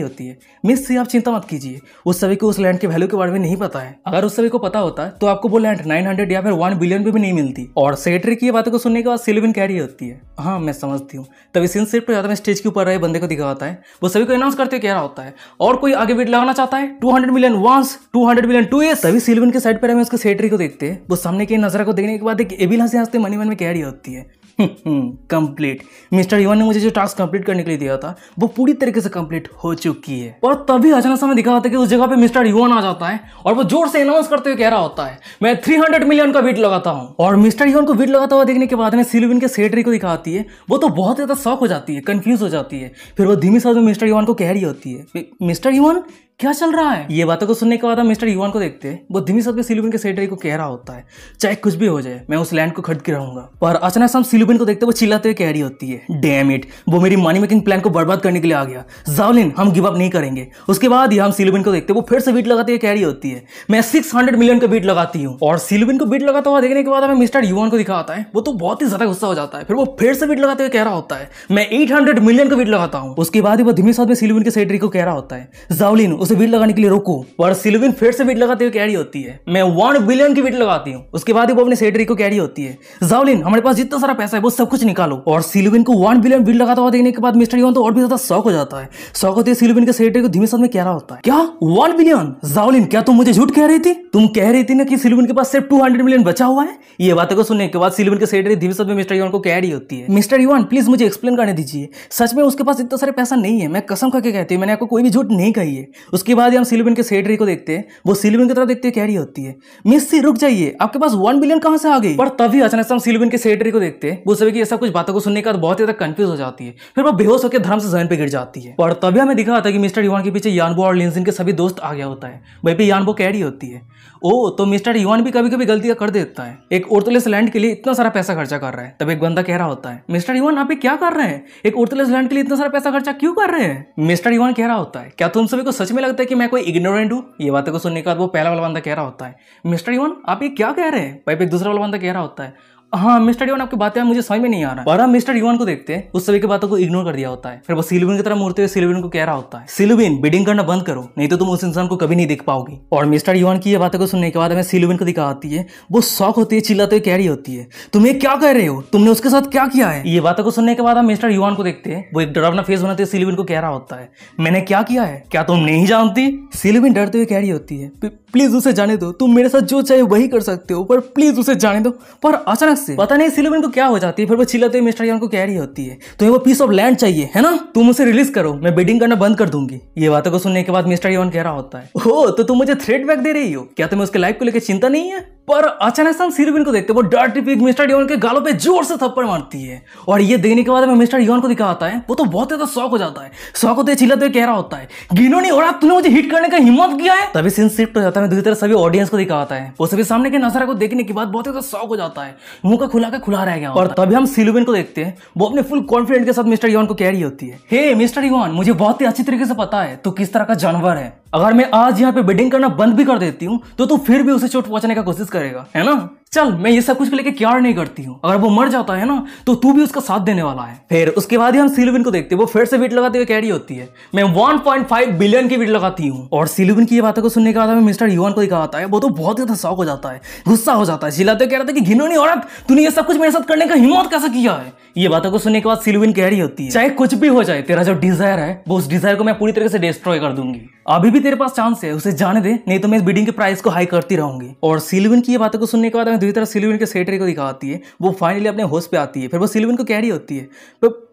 होती है मिस सी आप चिंता मत कीजिए, उस सभी को उस लैंड के वैल्यू के बारे में नहीं पता है। अगर उस सभी को पता होता है तो आपको वो लैंड 900 या फिर 1 बिलियन पे भी नहीं मिलती। और सेक्रेटरी की बातों को सुनने के बाद सिल्विन कह रही होती है हाँ मैं समझती हूँ। तभी सीन शिफ्ट हो जाता है, स्टेज के ऊपर रहे बंदे को दिखाता है वो सभी को अनाउंस करते कह रहा होता है और कोई आगे बिट लगाना चाहता है 200 मिलियन वंस 200 मिलियन टूएस। तभी सिल्विन के साइड पर हमें उसके सेक्रेटरी को देखते हैं वो सामने की नजर को देखने के बाद एक एबिल हंसते हंसते मनी मन में कह रही होती है कंप्लीट मिस्टर इवान ने मुझे जो टास्क कंप्लीट करने के लिए दिया था वो पूरी तरीके से कंप्लीट हो चुकी है। और तभी अचानक से हमें दिखा होता है कि उस जगह पे मिस्टर इवान आ जाता है और वो जोर से अनाउंस करते हुए कह रहा होता है मैं 300 मिलियन का बिट लगाता हूं। और मिस्टर इवान को बिट लगाता हुआ देखने के बाद में सिल्विन के सेक्रेटरी को दिखाती है वो तो बहुत ज्यादा शॉक हो जाती है, कंफ्यूज हो जाती है। फिर वो धीमी शब्द में मिस्टर इवान को कह रही होती है मिस्टर इवान क्या चल रहा है। ये बातों को सुनने के बाद हम मिस्टर इवान को देखते हैं वो धीमी शब्द में सिल्विन के सेक्रेटरी को कह रहा होता है चाहे कुछ भी हो जाए मैं उस लैंड को खरीद के रहूंगा। पर अचानक से हम सिल्विन को देखते वो चिल्लाते हुए कह रही होती है डैम इट वो मेरी मनी मेकिंग प्लान को बर्बाद करने के लिए आ गया, जावलिन हम गिव अप नहीं करेंगे। उसके बाद ही हम सिल्विन को देखते वो फिर से बीट लगाते हुए कह रही होती है मैं 600 मिलियन का बीट लगाती हूँ। और सिल्विन को बीट लगाता हुआ देखने के बाद हमें मिस्टर इवान को दिखाता है वो तो बहुत ही ज्यादा गुस्सा हो जाता है। फिर वो फिर से बीट लगाते हुए कह रहा होता है मैं 800 मिलियन का बीट लगाता हूँ। उसके बाद ही वो धीमी शब्द में सिल्विन के सेक्रेटरी को कह रहा होता है जावलिन उसे बीट लगाने के लिए रोको। पर सिल्विन फिर से बीट लगाते हुए कह रही होती है मैं 1 बिलियन की बीट लगाती हूँ। उसके बाद ही वो अपने सेक्रेटरी को कह रही होती है जावलिन हमारे पास जितना सारा पैसा है वो सब कुछ निकालो। और सिल्विन को 1 बिलियन बीट लगाता हुआ देखने के बाद मिस्टर इवान तो और भी ज्यादा शॉक हो जाता है। शॉक होते सिल्विन के सेक्रेटरी को धीमे शब्द में कह रहा होता है क्या 1 बिलियन जावलिन क्या तुम मुझे झूठ कह रही थी, तुम कह रही थी ना कि सिल्विन के पास सिर्फ 200 मिलियन बचा हुआ है। ये बातों को सुनने के बाद सिल्विन के सेक्रेटरी धीमे शब्द में मिस्टर इवान को कह रही होती है मिस्टर इवान प्लीज मुझे एक्सप्लेन करने दीजिए, सच में उसके पास इतना सारा पैसा नहीं है, मैं कसम खा के कहती हूँ मैंने आपको कोई भी झूठ नहीं कही है। उसके बाद हम सिल्विन के सेक्रेटरी को देखते हैं वो सिल्विन की तरफ देखते हुए कह रही होती है मिस्सी रुक जाइए आपके पास 1 बिलियन कहां से आ गई। पर तभी अचानक से हम सिल्विन के सेक्रेटरी को देखते हैं वो सभी की ऐसा कुछ बातों को सुनने के बाद बहुत ज्यादा कंफ्यूज हो जाती है। फिर वो बेहोश होकर धर्म से जमीन पे गिर जाती है। और तभी हमें दिखा होता है कि मिस्टर इवान के पीछे यानबो और लिंजिन के सभी दोस्त आ गया होता है। वहीं पे यानबो कह रही होती है ओ तो मिस्टर इवान भी कभी कभी गलतियां कर देता है, एक ओर्थलेस लैंड के लिए इतना सारा पैसा खर्चा कर रहा है। तब एक बंदा कह रहा होता है मिस्टर इवान आप क्या कर रहे हैं, एक ओर्थलेस लैंड के लिए इतना सारा पैसा खर्चा क्यों कर रहे हैं। मिस्टर इवान कह रहा होता है क्या तुम सभी को सच में लगता है कि मैं कोई इग्नोरेंट हूँ। ये बातें को सुनने के बाद वो पहला वाला बंदा कह रहा होता है मिस्टर इवान आप ये क्या कह रहे हैं। भाई एक दूसरा वाला बंदा कह रहा होता है हाँ मिस्टर इवान आपकी बातें मुझे समझ में नहीं आ रहा। और हम मिस्टर इवान को देखते हैं उस सभी की बातों को इग्नोर कर दिया होता है। फिर वो सिल्विन की तरफ मुड़ते हुए सिल्विन को कह रहा होता है सिल्विन बिडिंग करना बंद करो नहीं तो तुम उस इंसान को कभी नहीं देख पाओगी। और मिस्टर इवान की ये बातों को सुनने के बाद हमें सिल्विन को दिखाती है वो शॉक होती है, चिल्लाते हुए कह रही होती है तुम ये क्या कह रहे हो, तुमने उसके साथ क्या किया है। ये बातों को सुनने के बाद हम मिस्टर इवान को देखते हैं वो एक डरावना फेस बनाते हुए सिल्विन को कह रहा होता है मैंने क्या किया है, क्या तुम नहीं जानती। सिल्विन डरते हुए कह रही होती है प्लीज उसे जाने दो, तुम मेरे साथ जो चाहे वही कर सकते हो पर प्लीज उसे जाने दो। पर अचानक से पता नहीं सिल्विन को क्या हो जाती है। फिर वो चिल्लाते हुए मिस्टर इवान को कह रही होती है तुम्हें वो पीस ऑफ लैंड चाहिए है ना, तुम उसे रिलीज करो मैं बिडिंग करना बंद कर दूंगी। ये बातों को सुनने के बाद मिस्टर इवान कह रहा होता है ओ तो तुम मुझे थ्रेट बैक दे रही हो, क्या तुम्हें उसके लाइफ को लेकर चिंता नहीं है। पर अचानक से हम सिल्विन को देखते हैं वो डर्टी पिग मिस्टर इवान के गालों पे जोर से थप्पड़ मारती है। और ये देखने के बाद हमें मिस्टर इवान को दिखाता है वो तो बहुत ज्यादा शॉक हो जाता है। शॉक होते चिल्लाते हुए कह रहा होता है गिनो नहीं हो रहा, तूने मुझे हिट करने का हिम्मत किया है। तभी सीन शिफ्ट हो जाता है, दूसरी तरफ सभी ऑडियंस को दिखाता है वो सभी सामने के नजारा को देखने के बाद बहुत ज्यादा शॉक हो जाता है, मुंह का खुला रह गया। और तभी हम सिल्विन को देखते हैं वो अपने फुल कॉन्फिडेंट के साथ मिस्टर इवान को कह रही होती है हे मिस्टर इवान मुझे बहुत ही अच्छी तरीके से पता है तो किस तरह का जानवर है, अगर मैं आज यहाँ पे बिडिंग करना बंद भी कर देती हूँ तो तू फिर भी उसे चोट पहुंचाने का कोशिश करेगा है ना। चल मैं ये सब कुछ लेके केयर नहीं करती हूँ, अगर वो मर जाता है ना तो तू भी उसका साथ देने वाला है। फिर उसके बाद ही हम सिलुबिन को देखते हैं, वो फिर से वेट लगाते हुए कह रही होती है मैं 1.5 बिलियन की वेट लगाती हूँ। और सिलुबिन की ये बातों को सुनने के बाद हमें मिस्टर युआन को दिखाता है, वो तो बहुत ज्यादा शॉक हो जाता है, गुस्सा हो जाता है, चिल्लाते कह रहा था कि घिनौनी औरत, तूने ये सब कुछ मेरे साथ करने का हिम्मत कैसे किया है। ये बातों को सुनने के बाद सिलुबिन कह रही होती है चाहे कुछ भी हो जाए, तेरा जो डिजायर है वो उस डिजायर को मैं पूरी तरीके से डिस्ट्रॉय कर दूंगी, अभी भी तेरे पास चांस है, उसे जाने दे, नहीं तो मैं इस बिडिंग के प्राइस को हाई करती रहूंगी। और सिलुबिन की ये बातों को सुनने के बाद हमें दूसरी तरफ सिलुबिन के सेक्रेटरी को दिखाती है, वो फाइनली अपने होश पे आती है। फिर वो सिलुबिन को कह रही होती है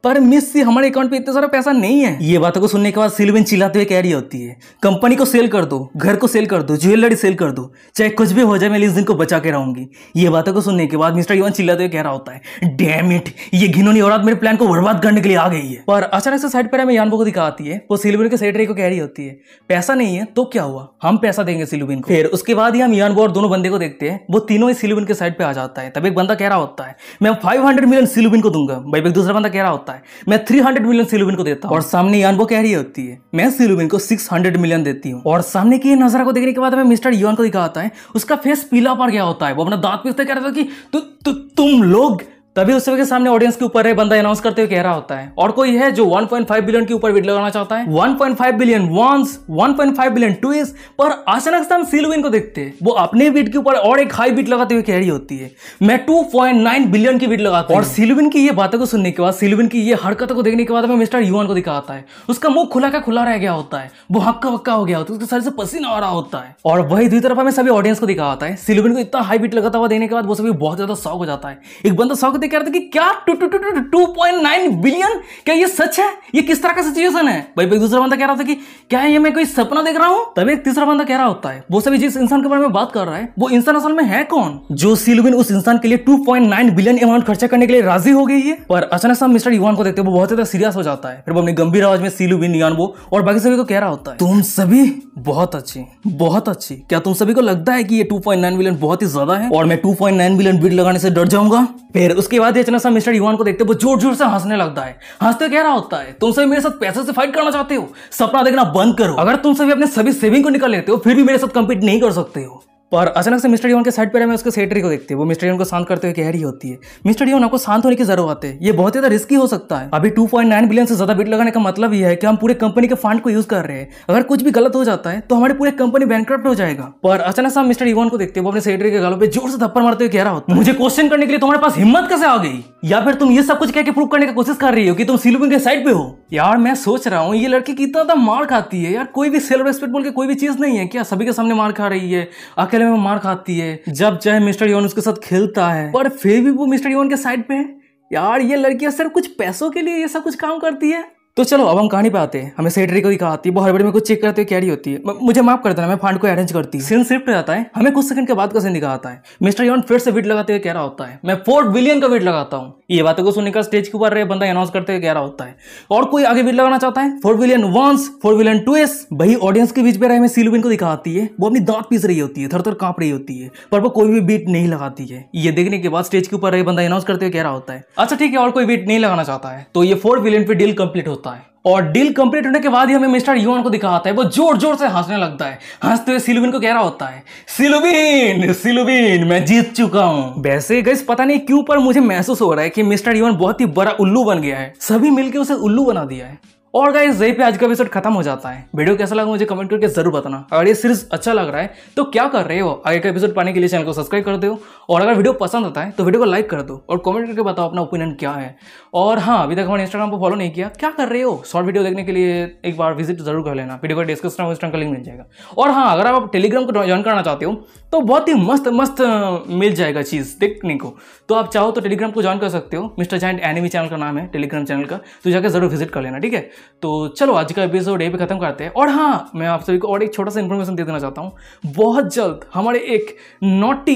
पर मिस हमारे अकाउंट पे इतना सारा पैसा नहीं है। ये बातों को सुनने के बाद सिलुबिन चिल्लाते हुए कह रही होती है कंपनी को सेल कर दो, घर को सेल कर दो, ज्वेलरी सेल कर दो, चाहे कुछ भी हो जाए मैं लिंजन को बचा के रहूंगी। ये बातों को सुनने के बाद मिस्टर युआन चिल्लाते हुए कह रहा होता है डैम इट, ये घिनौनी औरत मेरे प्लान को बर्बाद करने के लिए आ गई है। पर अचानक से साइड पर हमें यानबो को दिखाती है, वो सिलुबिन के सेक्रेटरी को कह रही होती है पैसा नहीं है तो क्या हुआ, हम पैसा देंगे सिलुबिन को। फिर उसके बाद ही हम यानबो और दोनों बंदे को देखते हैं, वो तीनों ही सिलुबिन के साइड पे आ जाता है। तब एक बंदा कह रहा होता है मैं 500 मिलियन सिलुबिन को दूंगा, भाई एक दूसरा बंदा कह रहा होता है मैं 300 मिलियन सिलुबिन को देता हूं। और सामने यानबो कह रही होती है मैं सिलुबिन को 600 मिलियन देती हूँ। और सामने की नजारा को देखने के बाद हमें मिस्टर युआन को दिखाता है, उसका फेस पीला पड़ गया होता है, वो अपना दांत पीसते कह रहा था कि तुम लोग। तभी उस के सामने ऑडियंस के ऊपर बंदा अनाउंस करते हुए कह रहा होता है और कोई है जो 1.5 बिलियन के ऊपर वेट लगाना चाहता है। 1.5 बिलियन वंस, 1.5 बिलियन ट्विस्ट। पर अचानक से हम सिलुबिन को देखते हैं, वो अपने वेट के ऊपर और एक हाई वेट लगाते हुए कह रही होती है मैं 2.9 बिलियन की वेट लगाती हूं। और सिलुबिन की ये बातों को सुनने के बाद, सिलुबिन की ये हरकतों को देखने के बाद हमें मिस्टर युआन को दिखाता है, उसका मुंह खुला का खुला रह गया होता है, वो हक्का बक्का हो गया होता है, उसके सर से पसीना आ रहा होता है। और वही दूसरी तरफ हमें सभी ऑडियंस को दिखाता है, सिलुबिन को इतना हाई वेट लगाता हुआ देखने के बाद वो सभी बहुत ज्यादा शॉक हो जाता है। एक बंदा शॉक होते कह रहा था कि क्या 2.9 बिलियन, क्या ये सच है, ये किस तरह का सिचुएशन है। भाई एक दूसरा बंदा कह रहा था कि क्या ये मैं कोई सपना देख रहा हूं। तभी एक तीसरा बंदा कह रहा होता है वो सभी जिस इंसान के बारे में बात कर रहा है वो इंसान असल में है कौन, जो सिलुबिन उस इंसान के लिए 2.9 बिलियन अमाउंट खर्चा करने के लिए राजी हो गई है। पर अचानक से मिस्टर युआन को देखते वो बहुत ज्यादा सीरियस हो जाता है, फिर वो अपनी गंभीर आवाज में सिलुबिन, यानबो और बाकी सभी को कह रहा होता है तुम सभी बहुत अच्छी, बहुत अच्छी, क्या तुम सभी को लगता है कि ये 2.9 बिलियन बहुत ही ज्यादा है और मैं 2.9 बिलियन बीट लगाने से डर जाऊंगा। फिर उसके बाद अचानक से मिस्टर युआन को देखते वो जोर जोर से हंसने लगता है, हंसते कह रहा होता है तुम सभी मेरे साथ पैसे से फाइट करना चाहते हो, सपना देखना बंद करो, अगर तुम सभी अपने सभी सेविंग को निकाल लेते हो फिर भी मेरे साथ कम्पीट नहीं कर सकते हो। पर अचानक से मिस्टर युआन के साइड पर हमें उसके सेक्रेटरी को देखते हैं, वो मिस्टर युआन को शांत करते हुए कह रही होती है मिस्टर युआन आपको शांत होने की जरूरत है, ये बहुत ज्यादा रिस्की हो सकता है, अभी 2.9 बिलियन से ज्यादा बिट लगाने का मतलब ये है कि हम पूरे कंपनी के फंड को यूज कर रहे हैं, अगर कुछ भी गलत हो जाता है तो हमारी पूरी कंपनी बैंकक्रप्ट हो जाएगा। पर अचानक से हम मिस्टर युआन को देखते हैं, वो अपने सेक्रेटरी के गालों पे जोर से थप्पड़ मारते हुए कह रहा होता है मुझे क्वेश्चन करने के लिए तुम्हारे पास हिम्मत कैसे आ गई, या फिर तुम ये सब कुछ कह के प्रूव करने की कोशिश कर रही हो कि तुम सिलुबिन के साइड पे हो। यार मैं सोच रहा हूँ ये लड़की कितना ज्यादा मार खाती है यार, कोई भी सेल्फ रेस्पेक्ट बोल के कोई भी चीज नहीं है क्या, सभी के सामने मार खा रही है, अकेले में मार खाती है, जब चाहे मिस्टर युआन उसके साथ खेलता है पर फिर भी वो मिस्टर युआन के साइड पे है। यार ये लड़कियां सिर्फ कुछ पैसों के लिए ये सब कुछ काम करती है। तो चलो अब हम कहानी पे आते हैं, हमें सेक्रेटरी को दिखाती है, वो हड़बड़ी में कुछ चेक करते हुए कह रही होती है मुझे माफ कर देना मैं फंड को अरेंज करती हूँ। सीन शिफ्ट हो जाता है, हमें कुछ सेकंड के बाद का सीन दिखाता है, मिस्टर युआन फिर से वेट लगाते हुए कह रहा होता है मैं 4 बिलियन का वेट लगाता हूँ। ये बातों को सुनने का स्टेज के ऊपर रहे बंदा अनाउंस करते हुए कह रहा होता है और कोई आगे वेट लगाना चाहता है, 4 बिलियन वंस, 4 बिलियन ट्विस्ट। वही ऑडियंस के बीच में रहे हमें सिलुबिन को दिखाती है, वो अपनी दांत पीस रही होती है, थर थर कांप रही होती है, पर वो कोई भी बीट नहीं लगाती है। ये देखने के बाद स्टेज के ऊपर रहे बंदा अनाउंस करते हुए कह रहा होता है अच्छा ठीक है और कोई वेट नहीं लगाना चाहता है, तो ये 4 बिलियन पे डील कंप्लीट होता है। और डील कंप्लीट होने के बाद ही हमें मिस्टर युआन को दिखाता है, वो जोर जोर से हंसने लगता है, हंसते हुए सिलुबिन को कह रहा होता है सिलुबिन सिलुबिन मैं जीत चुका हूं। वैसे गाइस पता नहीं क्यों पर मुझे महसूस हो रहा है कि मिस्टर युआन बहुत ही बड़ा उल्लू बन गया है, सभी मिलकर उसे उल्लू बना दिया है। और गाइस यहीं पे आज का एपिसोड खत्म हो जाता है। वीडियो कैसा लगा मुझे कमेंट करके जरूर बताना, अगर ये सीरीज अच्छा लग रहा है तो क्या कर रहे हो, आगे का एपिसोड पाने के लिए चैनल को सब्सक्राइब कर दो, और अगर वीडियो पसंद आता है तो वीडियो को लाइक कर दो और कमेंट करके बताओ अपना ओपिनियन क्या है। और हाँ अभी तक हमारे इंस्टाग्राम को फॉलो नहीं किया, क्या कर रहे हो, शॉर्ट वीडियो देखने के लिए एक बार विजिट जरूर कर लेना, वीडियो का डिस्क्रिप्शन में इंस्टाग्राम का लिंक मिल जाएगा। और हाँ अगर आप टेलीग्राम को ज्वाइन करना चाहते हो तो बहुत ही मस्त मस्त मिल जाएगा चीज़ देखने को, तो आप चाहो तो टेलीग्राम को ज्वाइन कर सकते हो, मिस्टर जायंट एनिमी चैनल का नाम है टेलीग्राम चैनल का, तो जाकर जरूर विजिट कर लेना, ठीक है। तो चलो आज का एपिसोड यहीं पे खत्म करते हैं। और हाँ मैं आप सभी को और एक छोटा सा इन्फॉर्मेशन दे देना चाहता हूँ, बहुत जल्द हमारे एक naughty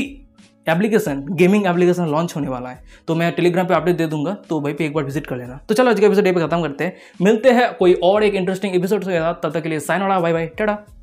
application, gaming application launch होने वाला है, तो मैं टेलीग्राम पे अपडेट दे दूंगा, तो भाई पे एक बार विजिट कर लेना। तो चलो आज का एपिसोड यहीं पे खत्म करते हैं, मिलते हैं कोई और एक इंटरेस्टिंग एपिसोड के साथ, तब तक के लिए साइन और बाय बाय टाटा।